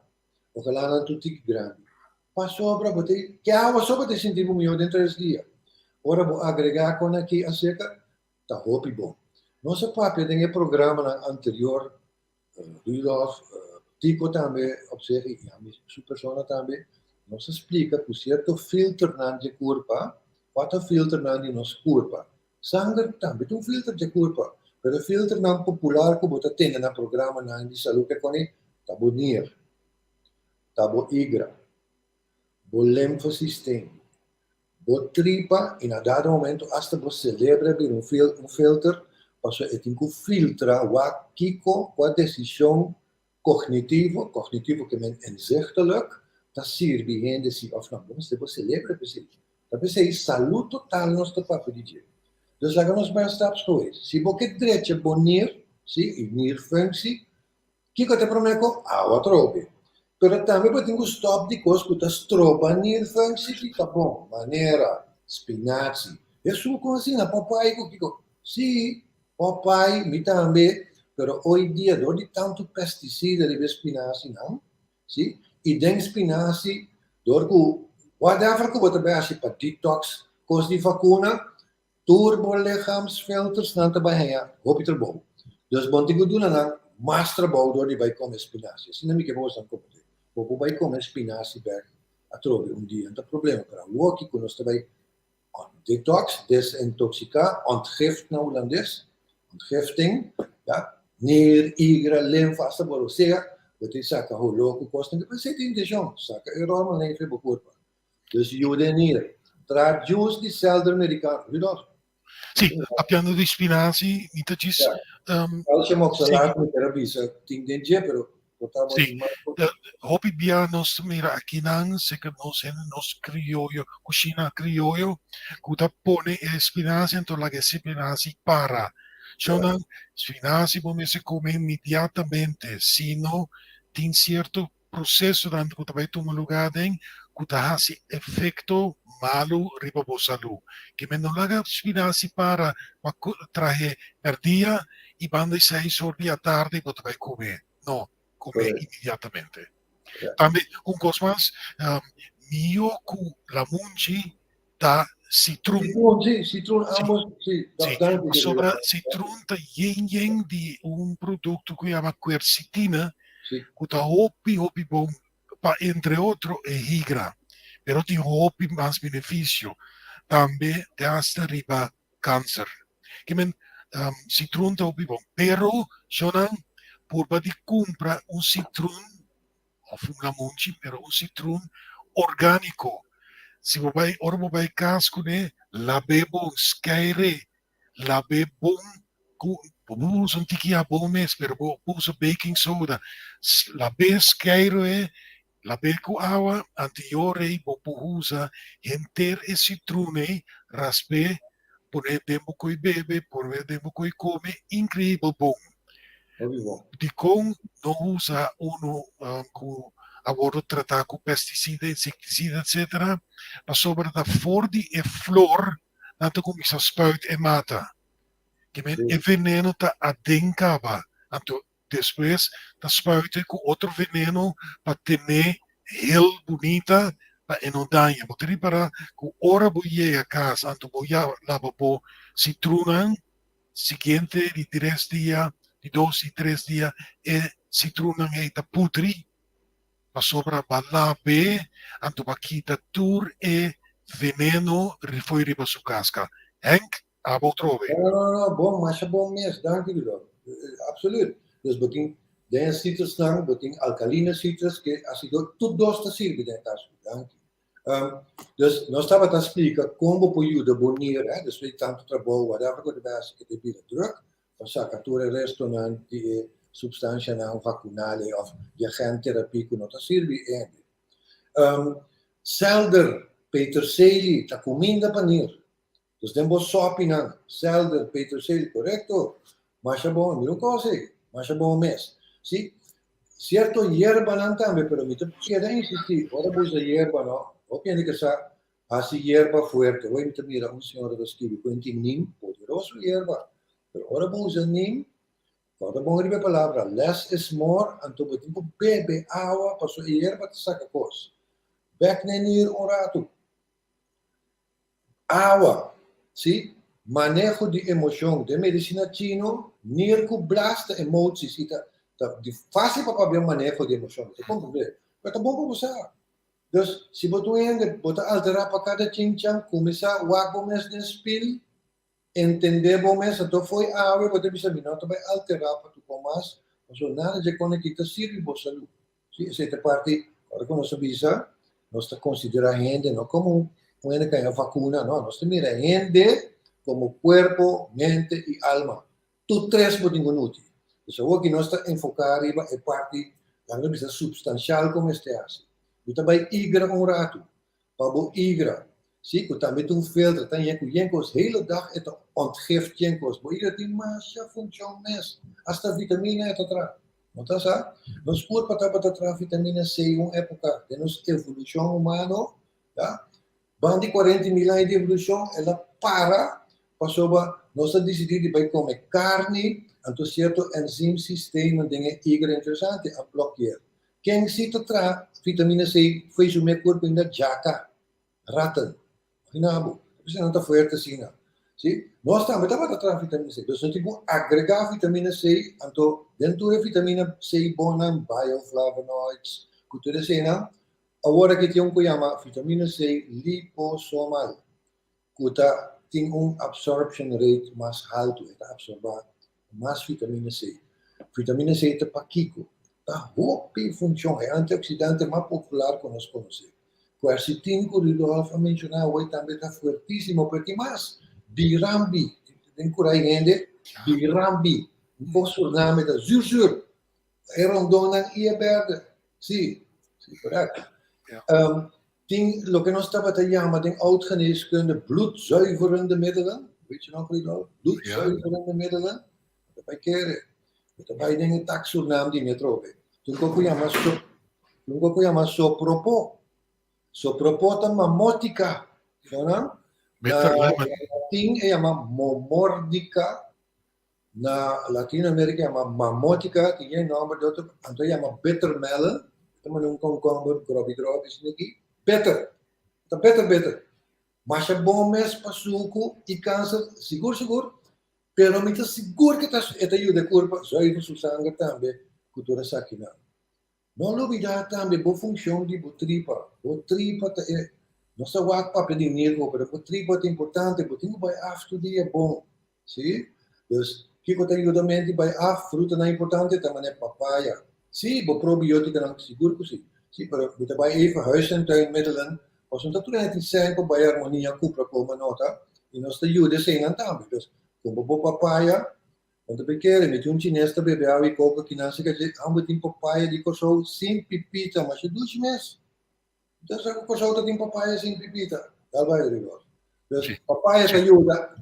Porque lá não tem grande. Passou para você, que a água só para te sentir melhor dentro de 3 dias. Ora, vou agregar com aqui a seca. Tá hopi bom. Nosso papo tem um programa anterior, Rudolf, Tico também, observa, e a minha persona também, nos explica que certo filtro na de curva, quatro filtro na de nos curva. Sangue também tem filtro de curva, mas o filtro não popular que você tem no programa na de saúde que com ele, tá bonito, tá bo igra, bo linfosistema. Bo tripa, in a dado momento, hasta bo celebra bir un filter, passo e tinco filtra wa kiko qua decisão cognitivo que men inzichtelijk, dat sirvi hende si of não, mas bo celebra precies. Dat is saúde total nos te papo DJ. Dus laten we ons bij staps geweest. Si bo que dreche bonir, si, e nierfunctie, kiko te prometo, awa trobe. Pero também pode ter um stop de coisas que está trobando funcção, tá bom, maneira, spinaci. Isso coisa papai que digo, sim, papai, me também, pero hoje dia dor de tanto pesticida de spinaci não, sim? E den spinaci, dor que whatever que você vai achar para detox, coisa de vacuna, turbo lichaamsfilters não te bahia, hoop je er bom. Dus bom te doen dan, mais trabalho door die bij komen spinaci. Assim não me quebra dan komen. Você vai comer spinaci back a trove dia. Não tem problema. Para o que quando você vai detox, desintoxicar, ontgift na holandês, ontgifting, ja, nier, igra, linfa, hasta por seja, você saca o louco, costa, depois você tem deixão, saca, é normal nem foi por corpo. Dus jude nier, traduz de celda americano, Rudolf? Sì, a piano di spinaci, mitacis. Facciamo oxalato, terapia, ting denje, però sì, hopi bianos mira aqui nan se que nos criollo, cucina criollo, kuta pone spinaci entro la che spinaci para. Sono spinaci come se come immediatamente, sino tin certo processo dan kuta vai tu lugar den, kuta hasi efecto malu ribobosalu. Que me no laga spinaci para traje per dia e banda 6 ore a tarde kuta vai comer. No. Come immediatamente. Também un cosa más, mio cu la mungi da citrum. Citrum, ambos, sì. Sopra citrum da yen di un prodotto che chiama quercetina, che da hopi bom, entre otro e higra. Però di hopi más beneficio. Também te hasta riba cáncer. Que men citrum da hopi bom. Pero sonan purba di compra un citrum, of un lamunci, però un citrum orgánico. Si vai orbo vai casco ne, la bebo scaire, la bebo buso antiquia bomes, pero buso baking soda. La be scaire, la beco agua, antiore, bopuhusa, enter e citrune, raspe, pone demo coi bebe, pone demo coi come, incredibile bom. Di con non usa uno a bordo trattato con pesticidi, insetticidi, eccetera, ma sopra da fordi e flor, tanto come si spuit e mata. Che è veneno da adencava. Tanto después da spuiten con otro veneno para tener heel bonita para non daña. Poteri para con ora voy a casa, tanto voy a la babo citrunan, siguiente di 3 días, di 2 e 3 dias e citrunan e da putri, ma sopra balla be, anto bakita tur e veneno rifoi riba su casca. Henk, abo trove. No, bom, mas é bom mesmo, danke Rudolf. Absoluut. Dus beting, den citrus lang, beting alcaline citrus, que ha sido tudo sta sirve den tasso, danke. Dus nós estava a explicar como pode ajudar a bonir, dus we tanto trabalho, whatever, que deve ser que deve druk. Sacatura restaurante di substanza non vacunale of di agentterapie che non serve Selder, peterselie, ta cominda panir. Dus tempo sopina, selder, petersil, correcto. Mas é bom, não consegue. Mas é bom mês. Sim? Certo hierba não também, pero me queda insistir. Ora vos a hierba não. Ok, que sa, assim hierba fuerte. Hoje me mira senhor que escreve, quanti nim, poderoso hierba. Pero ora vos a nim, quando bom ribe palavra, less is more, anto tempo bebe água, passo hierba te saca coisa. Back nenir orato. Água, sim? Manejo de emoção, de medicina chino, nirco blasta emoções, de fácil para ver manejo de emoção, não tem problema. Mas tá bom para usar. Então, se você ainda botar alterar para cada chinchang, começar a wago mes de spil, entender bom mes, então foi água, você precisa não também alterar para tu comas, mas nada de conectar sirve para saúde. Sim, essa parte, agora que nós avisa, nós está considerando gente não como uma que é vacuna, não, nós temos gente como cuerpo, mente e alma. Tu três podem útil. Então, o que nós estamos enfocando é parte da substancial como este assim. E também igra rato. Para igra. Sim, que também tem filtro. Tem jenkos hele dag het ontgift jenkos. Maar igra tem mais função mesmo. Hasta vitamina é atrás. Não tá sabe? Nós por para atrás vitamina C uma época de nossa evolução humana, tá? Bandi 40 mil anos de evolução, ela para nós decidimos de comer carne, então certo enzimsistema dingen igra interessante a bloquear. Quem cita atrás, vitamina C, fez o meu corpo ainda jaca, ratten, rinabo, isso não está forte assim, não. Sim? Nós também estamos atrás vitamina C, então nós temos que agregar vitamina C, então dentro da vitamina C, bonan, bioflavonoids, cultura C, não? Agora que tem que chama vitamina C liposomal, que tem absorption rate mais alto, está absorber mais vitamina C. Vitamina C é para Kiko. Está hope função, é antioxidante mais popular que nós conhecemos. Quercetin, que o Rudolf mencionou, hoje também está fortíssimo, porque mais birambi, tem que gente, birambi, um bom nome da zurzur, é rondona e é verde. Sim, correto. Ting, lo que nós estamos a chamar de oud-geneeskunde, bloedzuiverende middelen. Weet je nog, Rudolf? Bloedzuiverende middelen. Dat bij keren. Dat bij dingen taxonaam die net roepen. Toen ko llama sopropo. Sopropo ta mamotica. Na Latin llama momordica. Na Latino-América llama mamotica. Tiene nombre de otro. Entonces llama bittermelon. Estamos num concombre, grobi, sniggy. Better. Better. Mas é bom mesmo para suco e câncer, seguro. Pero me está seguro que está ajuda a corpo, só aí o sangue também, cultura saquina. Não olvidar também boa função de tripa. Boa tripa é, não só o para pedir dinheiro, mas boa tripa é importante, porque tem que vai after dia bom, sim? Então, que que ajuda a mente vai after, fruta não é importante, também é papaya. Sim, boa probiótica não seguro que sim. Sim, pero we daarbij even huis- en tuinmiddelen, als we dat toen het zijn bij harmonia cupra komen nota, en als de jude zijn aan tafel. Dus, como bo papaya, want de bekeren met een Chinees te bebeu e coca que não se quer dizer, ambos tem papaya de coçou sem pipita, mas é dois meses. Então, se o coçou tem papaya sem pipita, dá vai rigor. Dus, papaya te ajuda,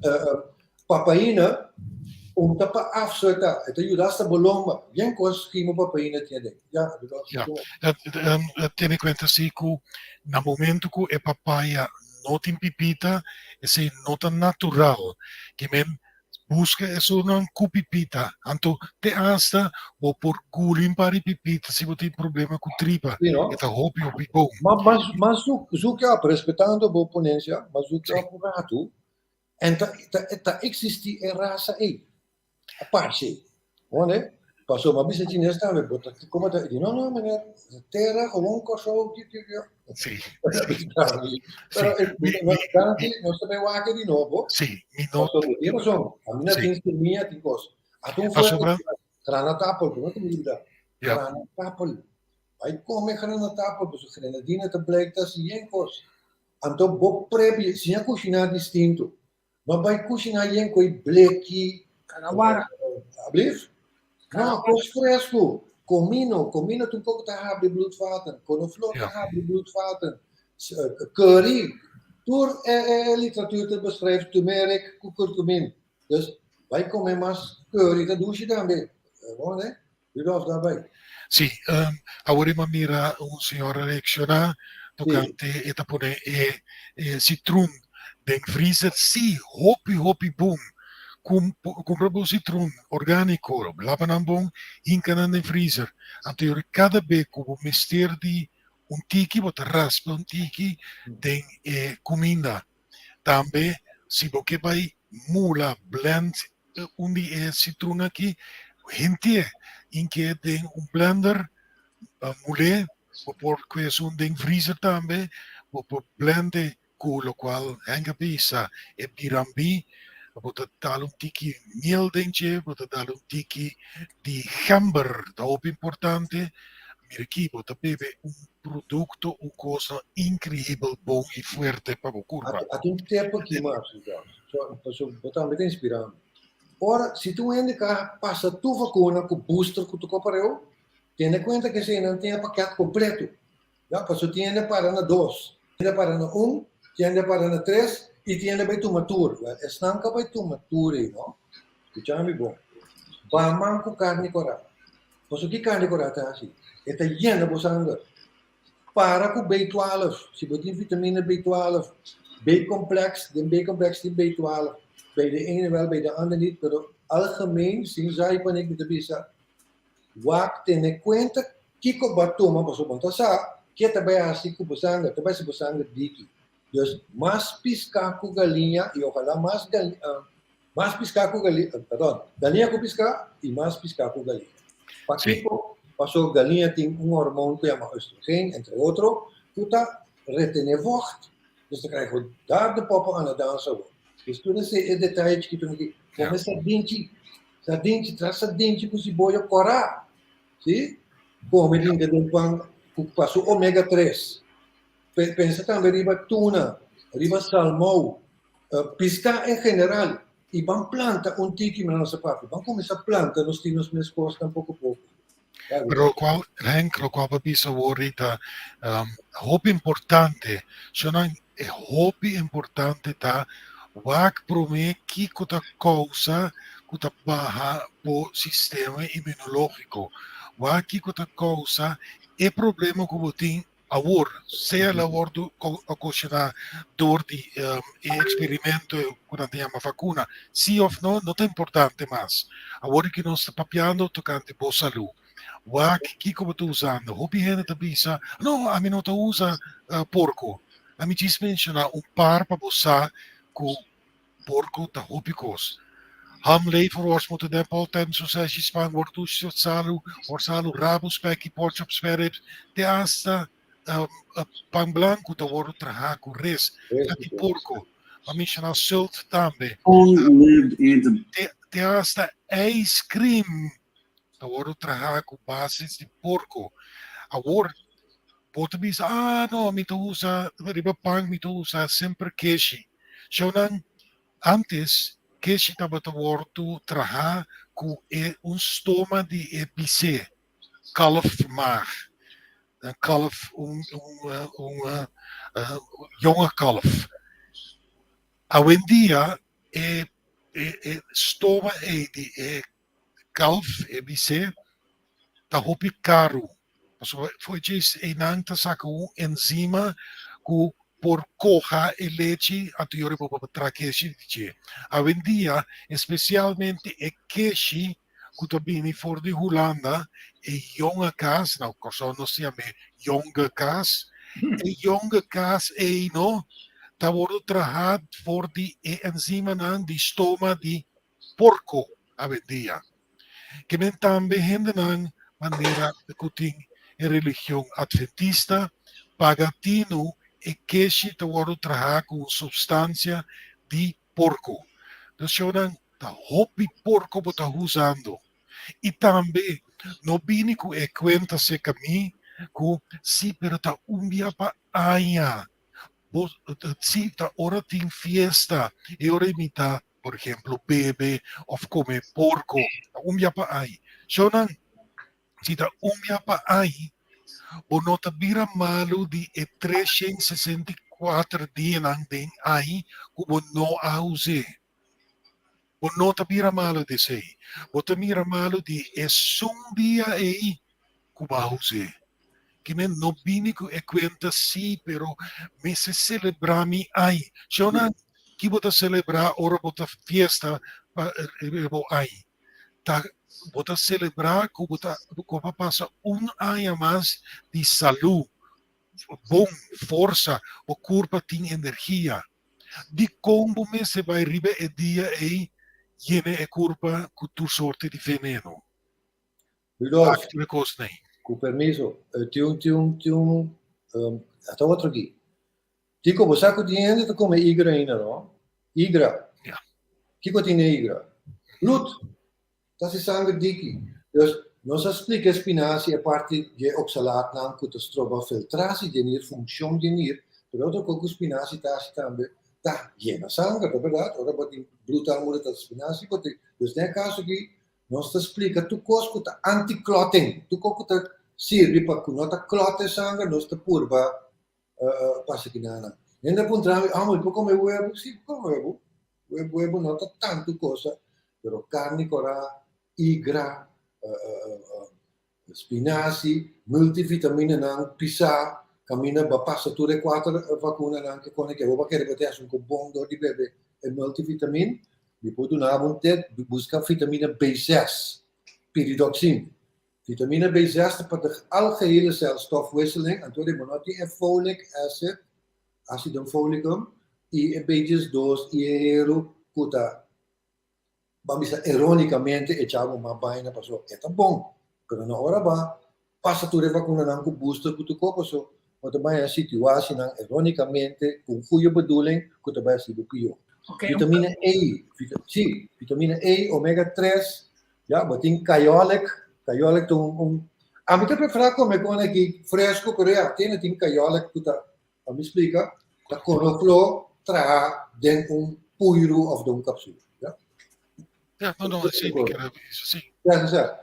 papaina, para afsluiten, het ajuda hasta bolomba. Bien cosas que mo papaina tiene. Ja, tiene cuenta assim que no momento que a papaya não tem pipita, é não tão natural, que men busca isso não com pipita, então te hasta ou por culim para pipita se você tem problema com tripa, é hopi ou bom. Mas o que é respeitando a oponência, mas o que é apurado, então existe a raça aí. A parte, onde passou uma bicha chinesa também, botou como tá, não, mas terra ou um cachorro que Sim. Nós também o aqui de novo. Sim, a minha tem que minha tem coisa. A tu foi granatapol, como é que me diz? Granatapol. Aí come granatapol, porque a granadina te blijkt dat ze geen kost. Então, vou prever, se eu cozinhar distinto, mas vai cozinhar em coi bleque. Canawara. Alsjeblieft? Nou, kost fresco. Comino tu un poco te abre bloedvaten. Conoflor te abre bloedvaten. Curry. Door literatuur te beschrijven, turmeric, curcumin. Dus wij komen maar curry, dat doe je dan weer. Gewoon, hè? Rudolf daarbij. Sì, ora mira un signore reacciona tocante e tapone citron den freezer si hopi boom cum proprio citron organico laban bom hincan den freezer anterior cada beco mister di un tiki wat raspa un tiki den comida tambe si boke bai mula blend undi citron aqui gente in que tem blender mulher por questo ding freezer também por blende com lo qual hanga pisa e pirambi por dar tiki miel dentje por dar tiki di hamburger top importante mira aqui por bebe produto cosa incredibile bom e forte para o curva. Há um tempo aqui mais, então, botar muito inspirado. Ora, se tu ainda passa tu vacuna com booster que tu comprou, tenha em conta que você não tem o pacote completo. Já, porque você tem para na 2, tem para na 1, tem para na 3 e tem para tu maturo. É não que vai tu maturo, não? Escutame bom. Vamos com carne corada. Porque que carne corada é assim? É llena de sangue. Para com B12, se você tem vitamina B12, B-complex, de B-complex tem B12. Bij de ene wel, bij de ander niet, maar algemeen zien zij van ik met de bisa. Wak ten cuenta kiko batuma pa subanta sa, kita ba asi ko busanga, tabay sa busanga diki. Dus mas pisca com galinha e ojalá mais piscar com galinha, perdão, galinha com piscar e mais piscar com galinha. Paquico, passou galinha tem hormônio que chama oestrogeen, entre outros, que está retener vocht. Dus dan krijgen we daar de poppen aan het dansen. Dus toen is het detailje que toen ik kom sardinha, traz sardinha com cebola corá, sim? Come linda de pão, passou ômega 3. Pensa também riba tuna, riba salmão, pesca em geral. E vão planta tiki na nossa parte. Vão começar a planta nos tinos meus costas um pouco. Pero qual Henk, lo qual papisa vorita hobby importante, sono hobby importante ta wak prome que kuta causa kuta baja po sistema imunológico. Wak que kuta causa e problema como tem avor, seja lavor do ocasionar door die experimento quando tem uma vacuna, sim ou não, não é importante mais. Agora que nós estamos papiando tocante boa saúde. Wak, que como tu usando? Hobby gente da bisa? Não, a mim não tu usa porco. A mim diz mencionar par para boçar com porco da hobbycos. Hamleverworst moeten de altijd zo zeggen je spang wordt salu rabus peki porch op sperrips de asta pan blanco te worden trahaku res dat die porco a mencionar sult tambe de asta ice cream te worden trahaku basis de porco a word português no me usa riba pan me usa sempre queixe shonan antes que estava a trabalhar com stoma de EPC, kalfmaag. Een kalf, jonge kalf. Hoje em dia, stoma de kalf, EPC, está muito caro. Foi isso, enanta saca enzima com por coja e leite anterior para traqueshi dice. Hoje em dia, especialmente e queixe, que também for de Holanda, e jonge kaas, nou, corso não se chama jonge kaas, e jonge kaas no, tá wordt trabalhado por de enzima nan de stoma de porco, hoje em dia. Que men também hende nan maneira de kuting em religião adventista, pagatino, e queixe te worden trabalhar com substância de porco. Então, choram da hobby porco que está usando. E também, não vini com e conta se caminho, com se pero ta umbia pa aia. Se ta hora tem fiesta, e hora imita, por exemplo, bebe, ou come porco, umbia pa ai. Choram, se ta umbia pa ai, o nota bira malo di 364 4 dias ang ding ai kubo no ause. O no tabira malo de sei. O tamira malo di un dia kubause. Que me no bini ku e cuenta sì, però me se celebrami ai. Shona ki bota celebrar ora bota fiesta ai. Ta bota celebrar ku bota passa ano a mais de saúde, bom, força, o corpo tem energia. De como me se vai ribe e dia tiene e curva con tu sorte di veneno. Rudolf, Costa. com permiso, até outro aqui. Tico, você sabe que dinheiro tu come igra ainda, não? Igra. Ja. Kiko tinha igra. Bloed. Dat is sangue dikkie. Dus, nós explica spinazie a parte de oxalaat na que tu stroba filtratie de hier, função de hier, pero outro coco spinazie tashi também. Tá, llena sangue, é verdade? Ora, botin brutal muda da spinazie, botin. Dus, nesse caso aqui, nós explica tu cosco tá anti-clotting. Tu coco tá serve para que nota clote sangue, nós tá purba passa aqui na. Ainda puntrami, mas por come huevo, sim, come huevo. Huevo não tá tanto coisa, pero carne cora, igra, spinazie, multivitamine nang pisa, camina ba passa tutte e 4 vacune anche con che vuoi che ripete un bom do di bebe e multivitamin, mi può donare un te, busca vitamine B6, pyridoxine. Vitamine B6 per de algehele celstofwisseling, en toen hebben we nog die folic acid folicum, e een beetje doos, hierro, kuta. Vamos ironicamente echamos uma vaina para so, é bom, pero na hora ba passa tu vacuna não com booster que tu copa so, mas também a situação não ironicamente com goeie bedoeling que também se do pior. Okay. Vitamina E, vitamina E, omega 3, ja, mas tem caiolic tem a mim também fraco me com aqui fresco coreano, tem caiolic que tá, a me explica, tá coroflo tra dentro puiro of de capsule. Ja, no, sì, sì. Ja.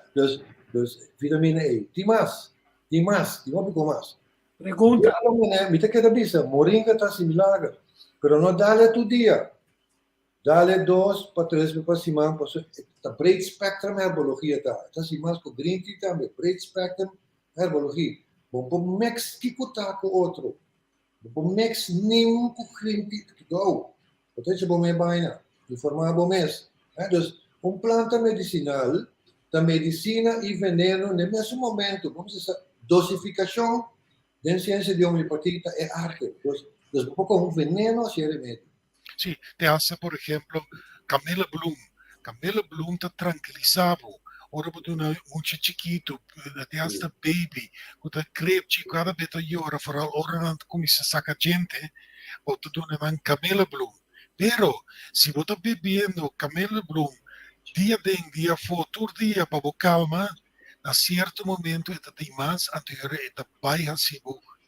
Dus vitamine E. Die más, un poco más. Pregunta. Mira que dice, moringa está similar, pero no dale tu día. Dale 2 para 3 para semana, pues está breed spectrum herbologia está. Está si más con green tea también, breed spectrum herbologia. Bom mix kiko taco outro. Bom mix nenhum com green tea que go. Potete bom é baina, informar bom mês. Dus planta medicinal, da medicina e veneno no mesmo momento. Vamos dizer, dosificação da ciência de homeopatia é arte. Dus um pouco veneno a ser remédio. Sim, te hace, por exemplo, Camila Bloom. Camila Bloom te tranquilizava. Ora, por muito chiquito, te hace baby, quando crepe, cada vez melhor, vooral ora não começa a sacar gente, ou tu dona Camila Bloom. Pero, se você está bebendo Camila Bloom, dia de dia, futuro dia, para calma, a certo momento, ele tem mais anterior, ele vai assim,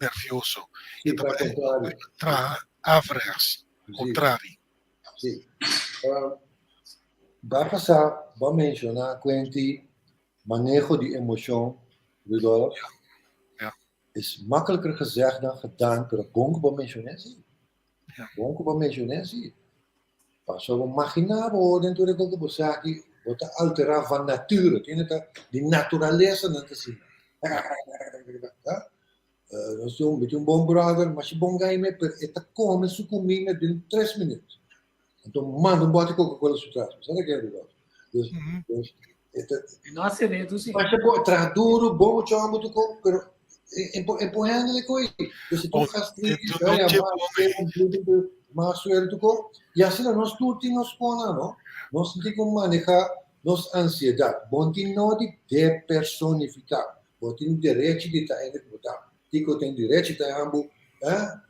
nervioso. Ele vai tra avres, contrário. Sim. Vai passar, vai mencionar, Quentin, manejo de emoção, Rudolf. Ja. Is makkelijker gezegd dan gedaan, pero bongo vai mencionar, sim. Bongo vai mencionar, sim. Zo imaginavo dentro de qualche bosaki, vota alterar van nature, tiene di naturaleza não assim. Nós somos um bom brother, mas bom game per eta come su comida em 3 minutos. Então manda bote Coca-Cola sutrás, sabe que é legal. Dus Nossa, evento sim. Mas pode tra duro, bom chamo tu co, pero empurrando coi. Dus tu faz mas e assim nós tudo nós põe, não? Nós temos que manejar nossa ansiedade. Bom tem não de depersonificar. Bom tem direito de estar indo botar. Tico tem direito de estar ambu,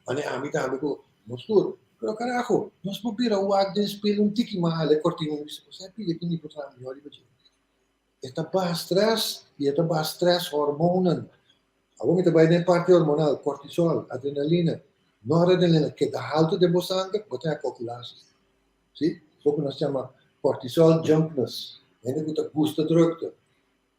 a mim também com nós tudo. Pero carajo, nós podemos o ar de espelho tique mais, cortino isso. Você pide que nem botar melhor e bem. Esta baixa stress e esta baixa stress hormonen. Agora me vai na parte hormonal, cortisol, adrenalina. Noradrenalina, que dá alto de sangue, botar a calculação. Sim? Pouco nós chama cortisol jumpness. Ainda que custa drukte.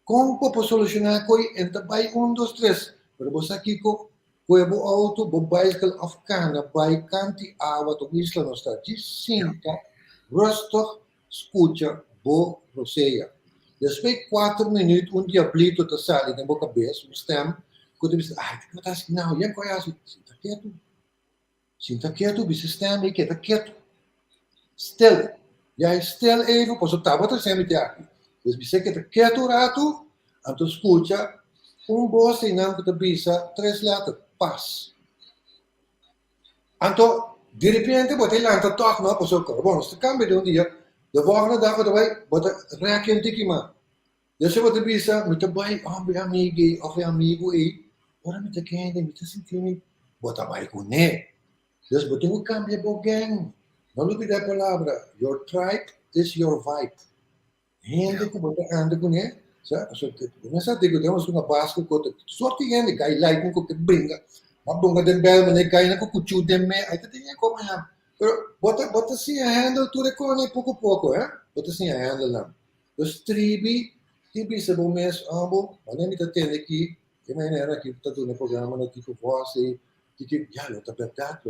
Como pode solucionar coi entre vai 1, 2, 3. Pero você aqui com Pueblo auto, bobaikel afkana, bij kanti awa to isla no sta. Sinta, rustig, escucha, bo roseia. Después 4 minutos, un diablito te sale na boca cabeça, um stem, quando você, que tá assim, não, já conhece, sinta quieto, você stem, e quieta quieto. Stil, já stil even, pois o tava te sempre aqui. Dus você quieta quieto rato, então escucha, voz e não que te bisa, 3 letras, paz. Então, de repente, você lanta toch não, pois o cara, bom, se cambia de dia, de volgende dag erbij, você raak een tikkie man. Dus je wordt bisa, met erbij, amigo, of amigo, ora met de kinderen, met de sentimi, wat erbij kon, nee. Dus wat je cambia bo gang. No olvide palabra, your tribe is your vibe. Gente como te anda com ele, sabe? Nessa digo, temos uma basca que sorte gente, cai lá e com que brinca. Mas bunga den bel, mas cai na cucu den me, aí tem como é. Pero bota assim a handle tudo com ele pouco, Bota assim a handle lá. Os tribi, tibi se bom mês ambo, mas nem me tem aqui, que me era aqui tá no programa no tipo voz e que já não tá verdade.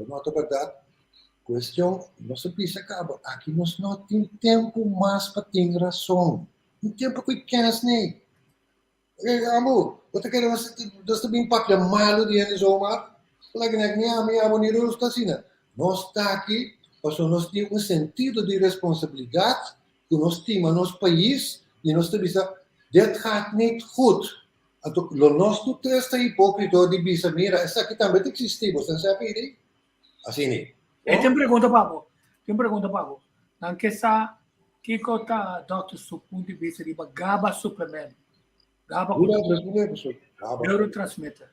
Questão, nós precisa acabar. Aqui nós não temos tempo mais para ter razão. Não tempo que queres nem. Amor, você quer nós também para malo de ano zomaar. Like a minha bonita está assim. Nós está aqui, porque nós temos um sentido de responsabilidade que nós temos no nosso país e nós temos dit gaat niet goed. Então, nós tu testa hipócrita de bisa mira, essa aqui também existe, você sabe isso? Assim nem. Tem pergunta para você. Não que essa que conta Dr. Supun de vista de GABA suplemento. GABA neurotransmitter.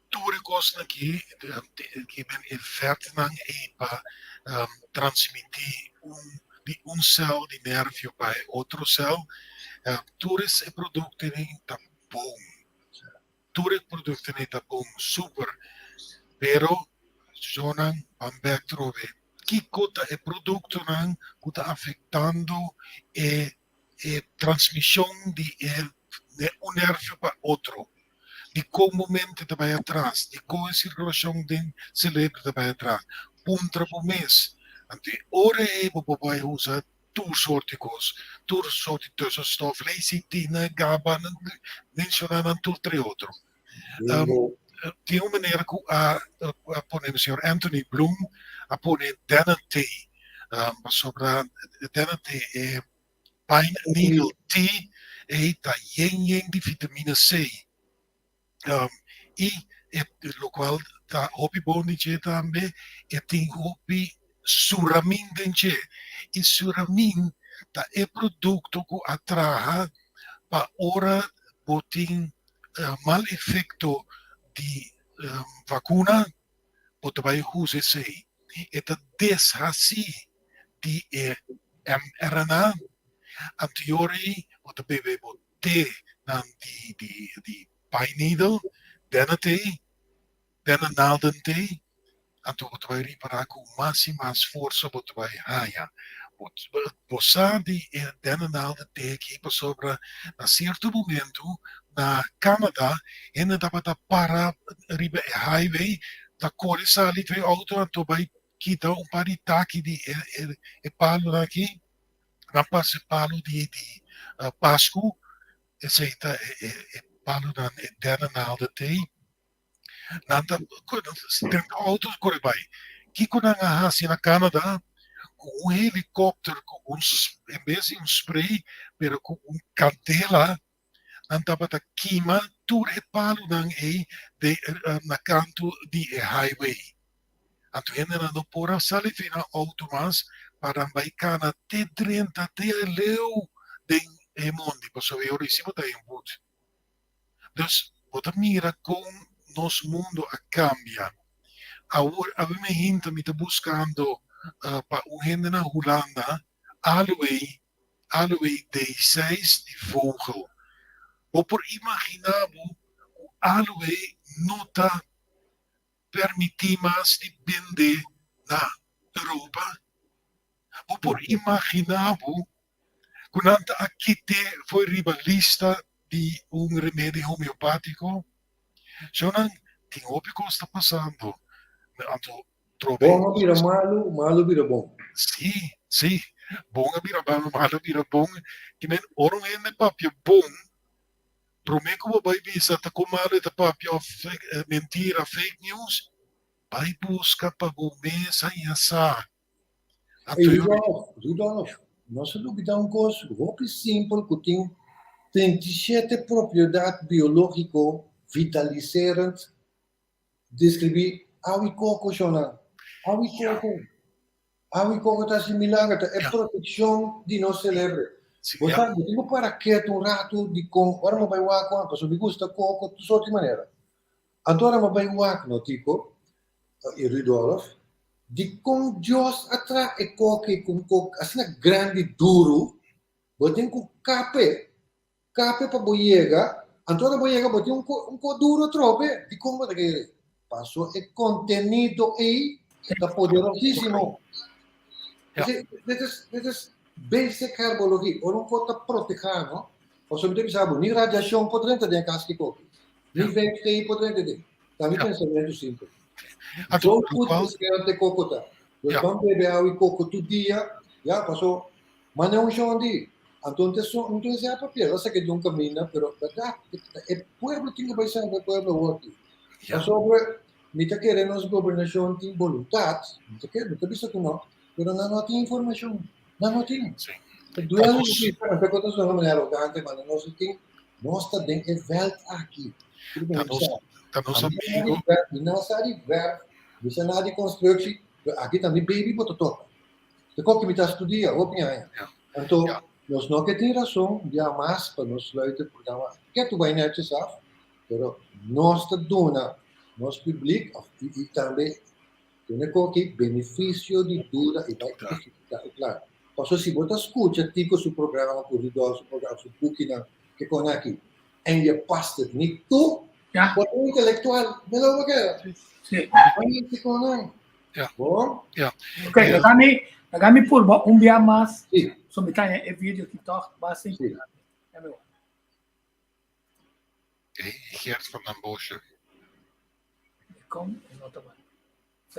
Toerikos aqui que ben Ferdinand para transmitir um céu de nervio para outro céu. Toeris é produto nem tá bom. Toeris produto nem tá bom, super. Pero Jonan Bambek trove. Que cota é produto não que está afetando a transmissão de um nervo para outro. De qual momento está para atrás, de qual a circulação do cérebro está para atrás. Puntra por mês. Então, ora é para usar duas sortes de coisas. Duas sortes de tussenstof, lecitina, GABA, mencionando tudo outro. Tem uma maneira que a põe o senhor Anthony Bloom, a põe DNT, sobre DNT, pine needle tea, está yin de vitamina C. E o qual está hopi bonice também, e tem hopi suramin dentro. E suramin é produto que atrai para ora botin mal efeito de vacuna, você vai usar sei. Eta deshaci de mRNA anteriori, você bebe bote de pine needle, denanaldente, então você vai reparar com máxima força, você vai raia. Você de denanaldente aqui sobre a certo momento na Canadá, ainda dava da para riba highway, da corre sali twee auto, então vai quitar par de taque de palo aqui, na passe palo de Pasco, aceita palo da denanaldente. Nada, tem autos corre vai. Que quando a na Canadá, com helicóptero, com em vez de spray, pero com candela, andava da queima, tudo é palo na canto de highway. Então, ainda não pode sair na auto mais para baicar na T30 até leu de mundo, para saber o risco da input. Então, você mira como nosso mundo cambia. Agora, a minha gente está buscando para o gente na Holanda, aloe D6 de vogel. Ou por imaginar o aloe não está permitindo mais de vender na Europa. Ou por imaginar quando aqui foi ribalista de remédio homeopático, Shonan, tingnan ko está passando. Anto, trobe. Bom vira malo, malo vira bom. Sì. Bom vira malo vira bom. Que nem orang ene papia bom. Promeco vai visa ta kumare ta papia mentira, fake news. Vai busca pa bumesa e essa. Rudolf, nós duvidamos um coisa, muito simples, que tem 27 propriedades biológicas vitalizerantes, descrever awi coco, Shona. Awi coco está similar, é proteção de nosso cérebro. Portanto, digo para quieto rato de com, ora não vai uar com, porque me gusta coco, de outra maneira. Agora não vai uar no tipo, e Rudolf, de com Deus atrás e coco assim grande duro, botem com cape para boiega, Antônio boiega botem co duro trope, de como daquele passou é contenido aí da poderosíssimo. Dit is basic herbologie, ou não pode proteger, não? Ou se você sabe, nem radiação pode dentro de casca coco, nem 5G pode dentro de, também pensamento simples. Então, tudo isso que é de coco tá. Nós vamos beber água e coco todo dia, já passou, mas não é um chão de. Então, não é papel, eu sei que de um caminho, mas o povo tem que pensar no povo outro. Sobre, me está querendo a governação tem vontade, me está querendo, está visto que não, mas não tem informação, não tem. Duelo que para contar só uma arrogante, mas nós está dentro da welt aqui. Tá nosso amigo. Não sabe ver, você não de construção, aqui também baby botou toca. De qualquer me está estudando, opinião. Então, nós não que tem razão, já mais para nós leite programa. Que tu vai net sabe, mas nós está dona, nós público e também tem qualquer benefício de dura e vai ficar claro. Posso se você escuta tico su programa corredor, su programa su bukina que com aqui, e je past het niet toe. Ja. Wat intellectual, me lo que. Sì. Bom? Ok, agami pur un dia mas. Sì. So mi tanya e video TikTok basi. Sì. Gert van den Bosje. Kom, nota bene.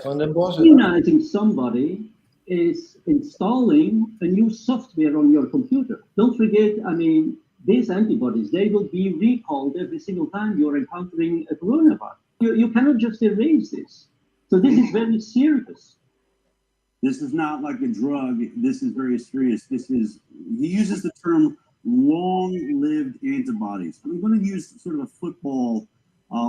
Van den Bosje. Immunizing somebody is installing a new software on your computer. Don't forget, I mean, these antibodies, they will be recalled every single time you're encountering a coronavirus. You cannot just erase this. So this is very serious. This is not like a drug. This is very serious. He uses the term long-lived antibodies. I'm going to use sort of a football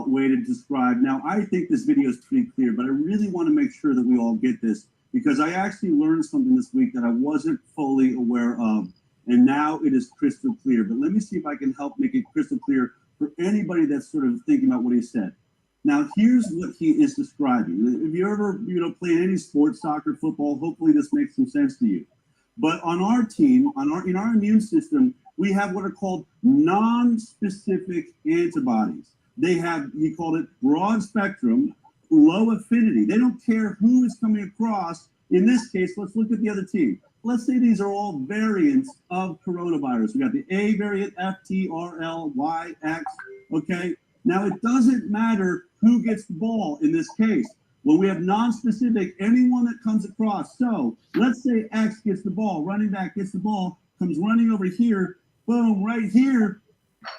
way to describe. Now, I think this video is pretty clear, but I really want to make sure that we all get this, because I actually learned something this week that I wasn't fully aware of, and now it is crystal clear. But let me see if I can help make it crystal clear for anybody that's sort of thinking about what he said. Now, here's what he is describing. If you ever, played any sport, soccer, football, hopefully this makes some sense to you. But on our team, in our immune system, we have what are called non-specific antibodies. They have, he called it broad spectrum, low affinity. They don't care who is coming across. In this case, let's look at the other team. Let's say these are all variants of coronavirus. We got the A variant, F, T, R, L, Y, X, okay? Now, it doesn't matter who gets the ball in this case. When we have non-specific, anyone that comes across. So let's say X gets the ball, running back gets the ball, comes running over here, boom, right here,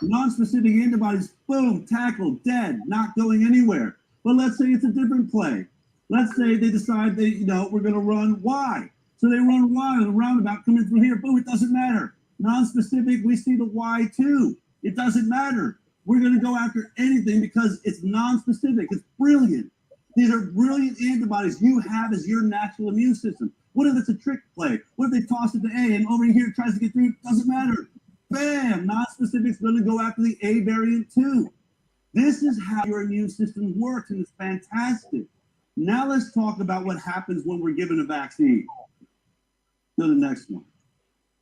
non-specific antibodies, boom, tackled, dead, not going anywhere. But let's say it's a different play. Let's say they decide we're going to run Y. So they run Y on the roundabout coming through here. Boom, it doesn't matter. Non-specific, we see the Y too. It doesn't matter. We're going to go after anything because it's non-specific. It's brilliant. These are brilliant antibodies you have as your natural immune system. What if it's a trick play? What if they toss it to A and over here tries to get through? It doesn't matter. Bam! Non-specific is going to go after the A variant too. This is how your immune system works, and it's fantastic. Now let's talk about what happens when we're given a vaccine. Go to the next one.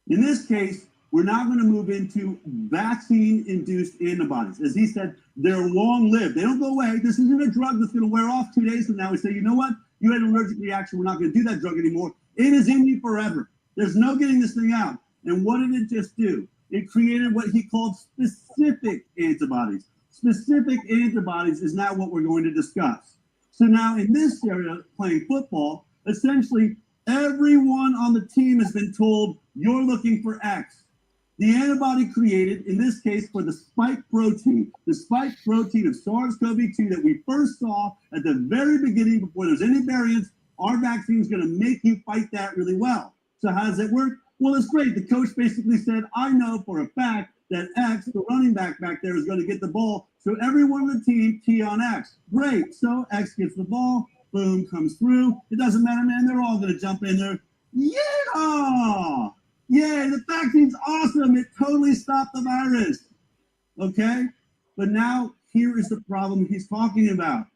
In this case, we're now going to move into vaccine-induced antibodies. As he said, they're long-lived. They don't go away. This isn't a drug that's going to wear off 2 days from now. We say, you know what? You had an allergic reaction. We're not going to do that drug anymore. It is in you forever. There's no getting this thing out. And what did it just do? It created what he called specific antibodies. specific antibodies is now what we're going to discuss. So now in this area, playing football, essentially everyone on the team has been told, you're looking for X. The antibody created, in this case, for the spike protein of SARS-CoV-2 that we first saw at the very beginning before there's any variants, our vaccine is going to make you fight that really well. So how does it work? Well, it's great. The coach basically said, I know for a fact that X, the running back there, is going to get the ball. So everyone on the team, key on X. Great. So X gets the ball. Boom, comes through. It doesn't matter, man. They're all going to jump in there. Yeah! Yay, the vaccine's awesome. It totally stopped the virus. Okay? But now, here is the problem he's talking about.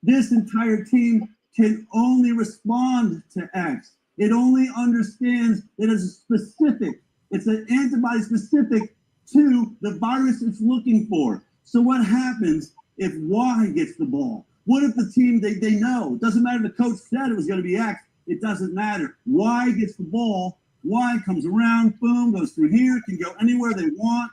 This entire team can only respond to X. It only understands that it's specific. It's an antibody specific to the virus it's looking for. So what happens if Y gets the ball? What if the team, they know? It doesn't matter if the coach said it was going to be X. It doesn't matter. Y gets the ball. Y comes around, boom, goes through here, can go anywhere they want.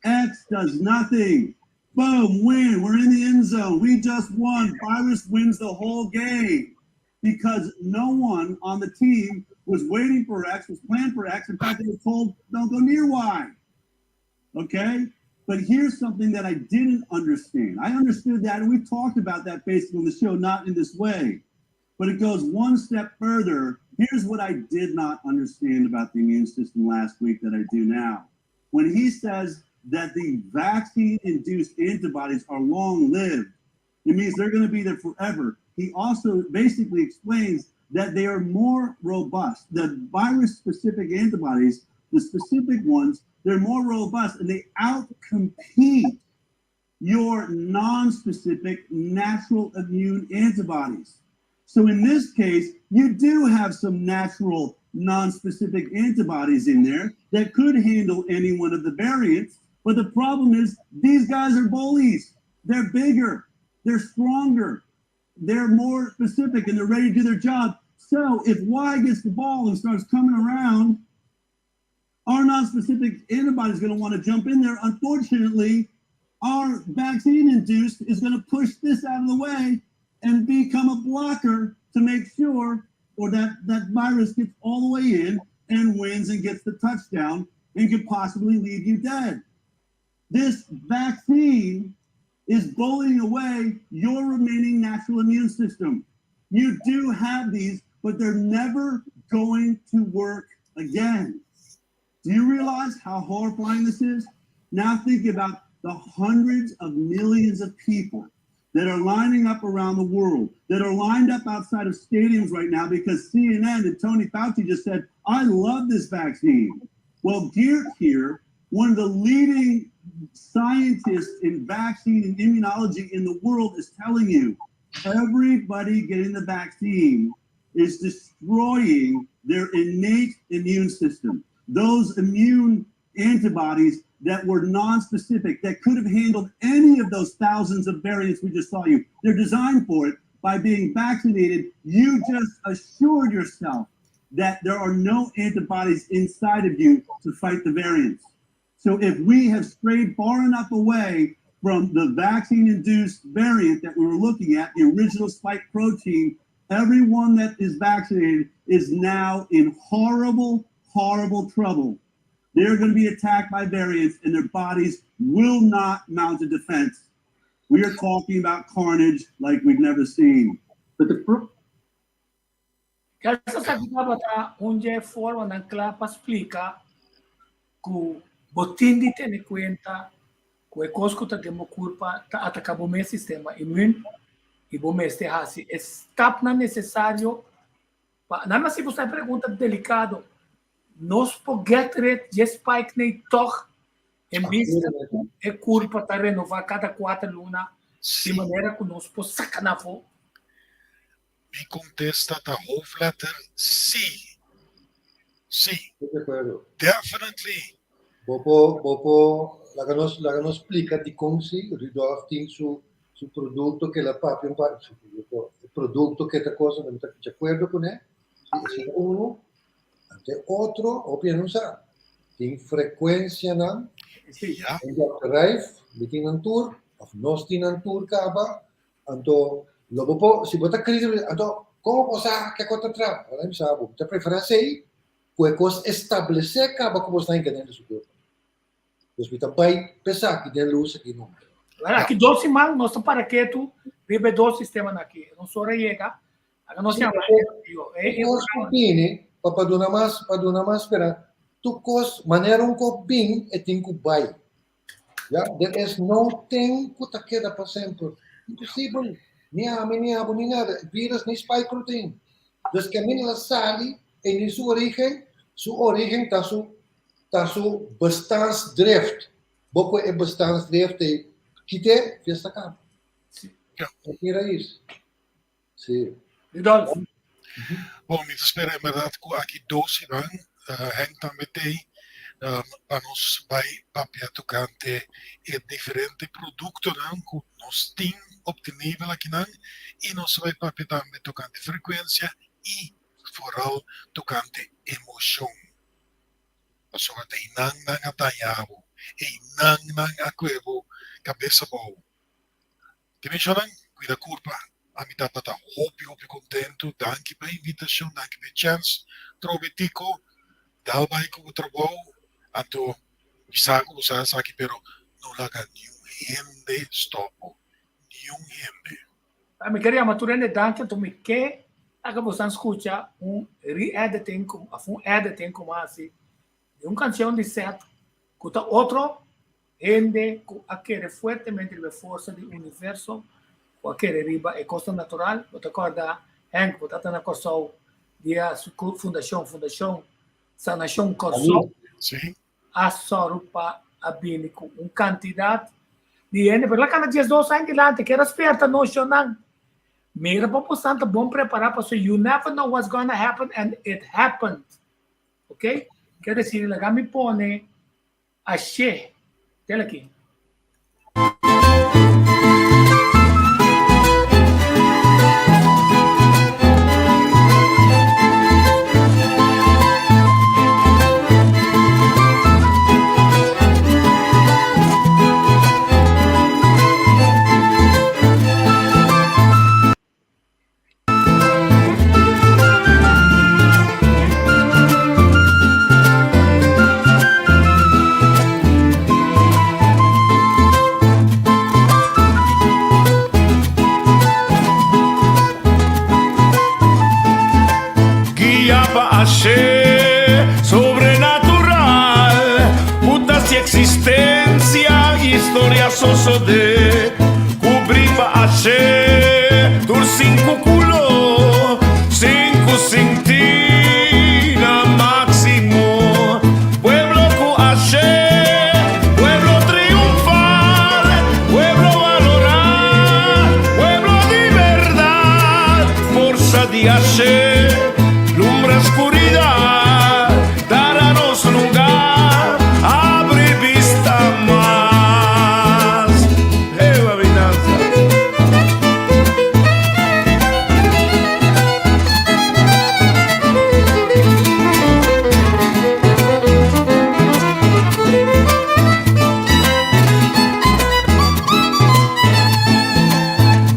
X does nothing. Boom, win. We're in the end zone. We just won. Virus wins the whole game because no one on the team was waiting for X, was planned for X. In fact, they were told, don't go near Y. Okay? But here's something that I didn't understand. I understood that, and we've talked about that basically on the show, not in this way. But it goes one step further. Here's what I did not understand about the immune system last week that I do now. When he says that the vaccine-induced antibodies are long-lived, it means they're going to be there forever. He also basically explains that they are more robust. The virus-specific antibodies, the specific ones, they're more robust and they outcompete your non-specific natural immune antibodies. So in this case, you do have some natural non-specific antibodies in there that could handle any one of the variants. But the problem is these guys are bullies. They're bigger, they're stronger, they're more specific, and they're ready to do their job. So if Y gets the ball and starts coming around, our non-specific antibody is going to want to jump in there. Unfortunately, our vaccine-induced is going to push this out of the way and become a blocker to make sure, or that virus gets all the way in and wins and gets the touchdown and could possibly leave you dead. This vaccine is bullying away your remaining natural immune system. You do have these, but they're never going to work again. Do you realize how horrifying this is? Now think about the hundreds of millions of people that are lining up around the world, that are lined up outside of stadiums right now because CNN and Tony Fauci just said, I love this vaccine. Well, Geert here, one of the leading scientists in vaccine and immunology in the world, is telling you everybody getting the vaccine is destroying their innate immune system. Those immune antibodies that were non-specific, that could have handled any of those thousands of variants we just saw you. They're designed for it. By being vaccinated, you just assured yourself that there are no antibodies inside of you to fight the variants. So if we have strayed far enough away from the vaccine-induced variant that we were looking at, the original spike protein, everyone that is vaccinated is now in horrible, horrible trouble. They're going to be attacked by variants and their bodies will not mount a defense. We are talking about carnage like we've never seen. But the Kaya sa kita onde forma ng klapa explica que botin di te ne cuenta que cosco ta demo culpa ta atacabo meu sistema imune e bom este hasi estap na necessário na se você pergunta delicado nós poget red de spike nem toch em vista é culpa ta renovar cada 4 luna de maneira que nós possa sacanavo. Mi contesta da hoofdletter C. C. De acuerdo. Definitely. Bopo, la que nos explica di come si Rudolf tem su prodotto che la propria il prodotto che ta cosa non sta de acuerdo con è uno ante otro o piano sa tem frequência na Ja. en dat bedrijf met een tour of nós tinan tour kaba, anto lobo po si bota crise, anto como posa que conta tra, olha sabe, te preferência aí, pues estabelecer kaba como está enganando su corpo. Pues mi também pensar que tem luz aqui não. Aqui 12 man, nós estamos para que tu vive 2 sistemas aqui. Não só chega, agora nós temos para donar mais espera. Tu cos maneira bem e tem que vai. Ja, não tem que tá queda para sempre. Impossível. Nem nada. Vírus nem spike protein. Dus caminho la sali em sua origem tá su bestandsdrift. Boko é bestandsdrift que fiesta acaba. Aqui era isso. Sim. Ridolfo. Bom, me espera inderdaad aqui 12 anos, hang também tem para nós vai papel tocante e diferente produto não que nós tem obtenível aqui não e nós vai papel também tocante frequência e foral tocante emoção. Nós vai ter nang atayabo e nang akwebo cabeça boa. Que me chamam cuida culpa. A mim tá hopi contento, danke pela invitação, danke pela chance, trobetico, dal vai com o trabalho, anto, saco, você aqui, pero não laga nenhum gente stopo, nenhum gente. Me queria maturando danke, tu me quer, acabou de escutar re-editing, editing como assim, de canção de certo, que outro gente que quer fortemente a força do universo, aquele riba é costa natural, você acorda, Hank, você está na Kosovo, dia fundação, sanação Kosovo, a sorupa abínico, quantidade de gente, pero lá cada 2 anos de lá, que era esperta, não chonang. Mira para o bom preparar, porque you never know what's going to happen, and it happened. Ok? Quer dizer, lá me põe a che, tela aqui. Sobrenatural, putas y existencia, historia soso de cubriba hace, tus 5 culo, 5 cintina máximo, pueblo cu hace, pueblo triunfal, pueblo valorar, pueblo de verdad, fuerza de hace, lumbre oscuridad, darnos lugar, abrir vista más. Babidanza.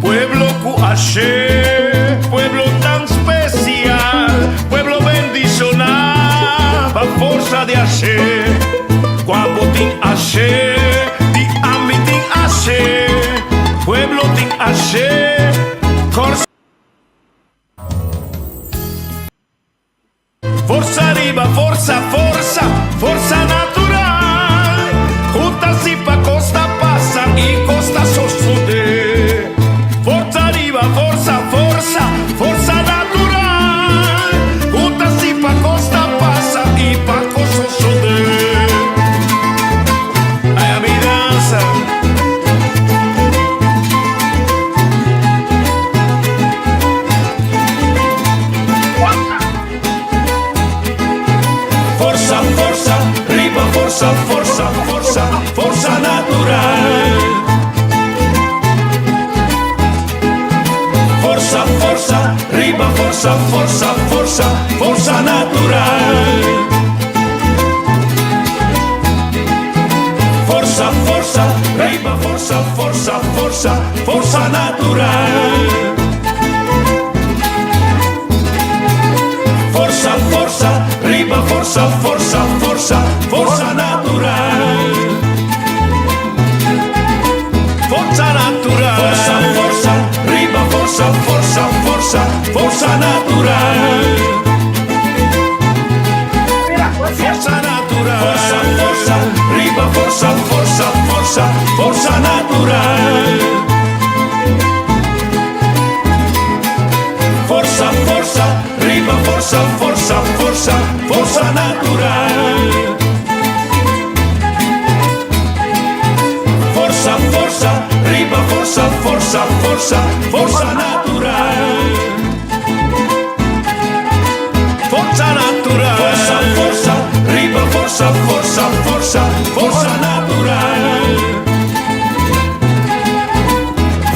Pueblo Cuaché, pueblo tan especial, pueblo bendicional, pa' forza de hacer, cuando tin hacer, di ami tin hacer, pueblo tin hacer, forza arriba, forza, forza, forza natural, juntas y pa' costa pasa y costa sosude. Forza arriba, forza, forza, forza natural, juntas y pa' costa pasa y pa' costa sosude. Ay, a mi danza. Forza, forza, arriba, forza, forza, forza, forza natural. Forza, forza, arriba, forza, forza, forza, forza natural. Forza, forza, arriba, forza. forza, forza, forza, forza natural. Forza, forza, riba, forza, forza, forza, forza natural. Forza natural. Forza, forza, riba, forza, forza, forza, forza natural. Forza natural. Forza, forza, riba, forza, forza, forza, forza natural. Forza, forza, riba, forza, forza, forza, forza natural. Forza, forza, riba, forza, forza, forza, forza natural. Forza natural. Forza, forza, riba, forza, forza, forza, forza natural.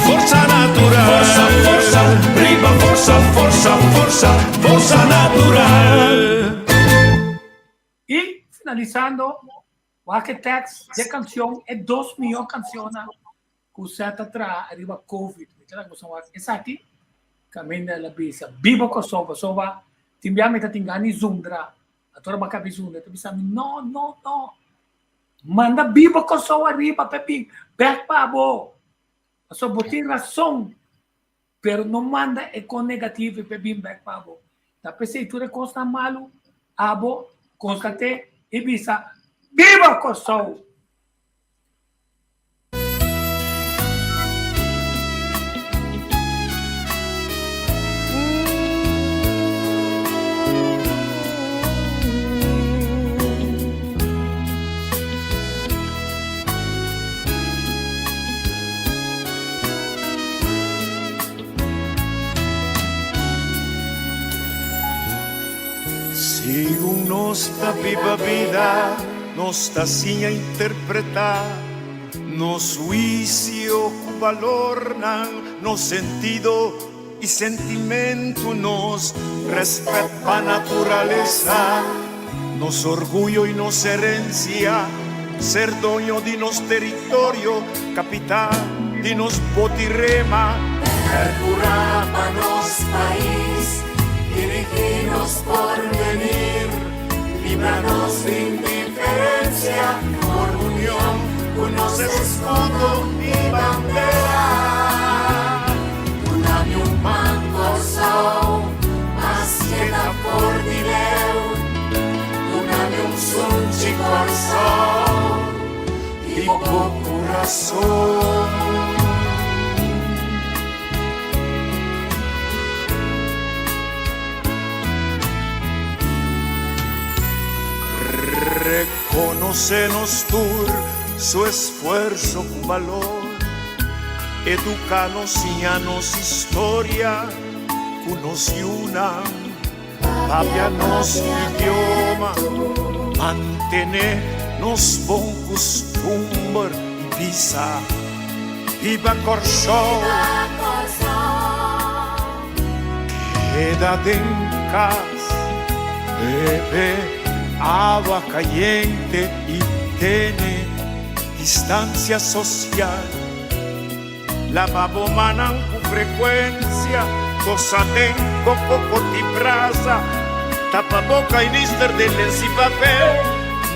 Forza natural. Forza, forza, riba, forza, forza, forza, forza natural. Y finalizando, Waketex de canción es 2 millones de canciones que usted atrás arriba COVID. Essa aqui, caminho da bisa. Bibo Kosovo, sova, timbiame ta tingani zundra. Atora makabi zundra, tu bisa no, no, no. Manda Bibo Kosovo arriba, Pepi, back pabo. So botin razão, pero não manda é com negativo Pepi back pabo. Da pensei tu consta malo, abo, constate e bisa. Viva Kosovo! Según nostra viva vida, nostra sim a interpretar, nos juicio valornan, nos sentido y sentimento, nos respeto a naturaleza, nos orgullo y nos herencia, ser dueño de nos territorio, capitán de nos botirrema, Percurapa nos país, dirigirnos por venir, líbranos de indiferencia, por unión, unos escudo y bandera. Unami un manco sol, mas queda por dileu, unami un sunchi corazón, y por corazón. Reconocenos tú su esfuerzo con valor, educanos y anos historia, unos y una, papianos idioma, mantenernos bon costumbre y visa, viva Korsho, quédate en casa, bebé. Agua caliente y tiene distancia social. Lavabo manan con frecuencia, cosa tengo poco ti brasa, tapaboca y lister de lens y papel,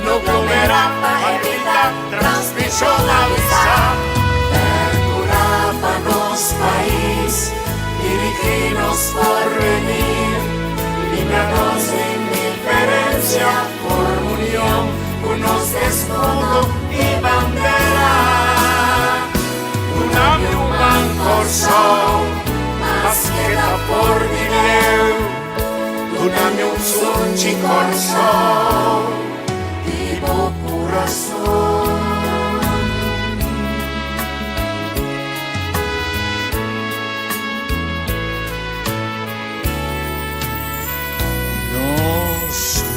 no volverá a evitar transmisión avisar. Percurapa nos país, dirigirnos por venir, líbranos de indiferencia, por unión, unos escudo y bandera. Unami un corso, mas queda por dinero. Unami un sunchi corso, y por corazón.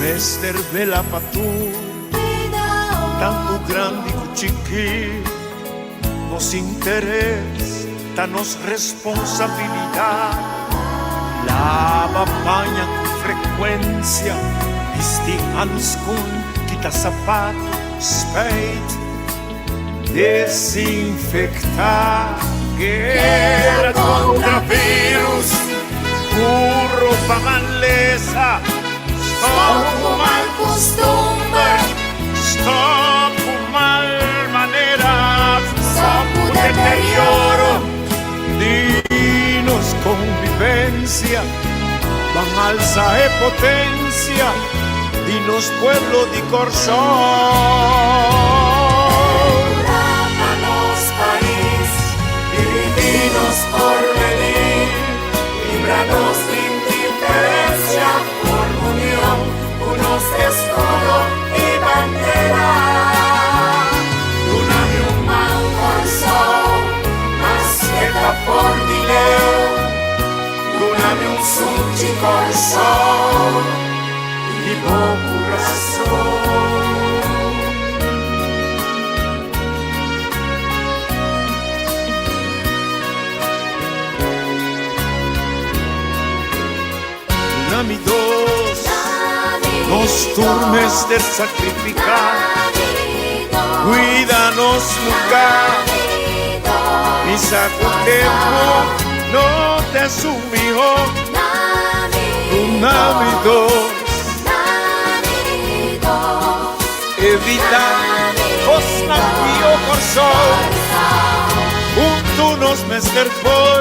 Mester Vela Patu, tanto grande como chiquito, nos interesa, nos responsabilidad. Lava paña con frecuencia, vesti hanskun, quita zapatos, spade, desinfectar, guerra contra virus, burro pa' malesa, stop mal costumbre, stop mal maneras, stop deterioro, dinos convivencia, van alza e potencia, dinos pueblo di Corsò. Divinos por venir, líbranos de indiferencia, por unión, unos de escudo y bandera. Dunami un man corso, mascheta por dileo, dunami un sunci corso, y poco razón. Dunami dos turmes de sacrificar, cuídanos lugar, misa con tempo, no te sumijo. Dunami dos, evita os navío corso, juntos nos mester por.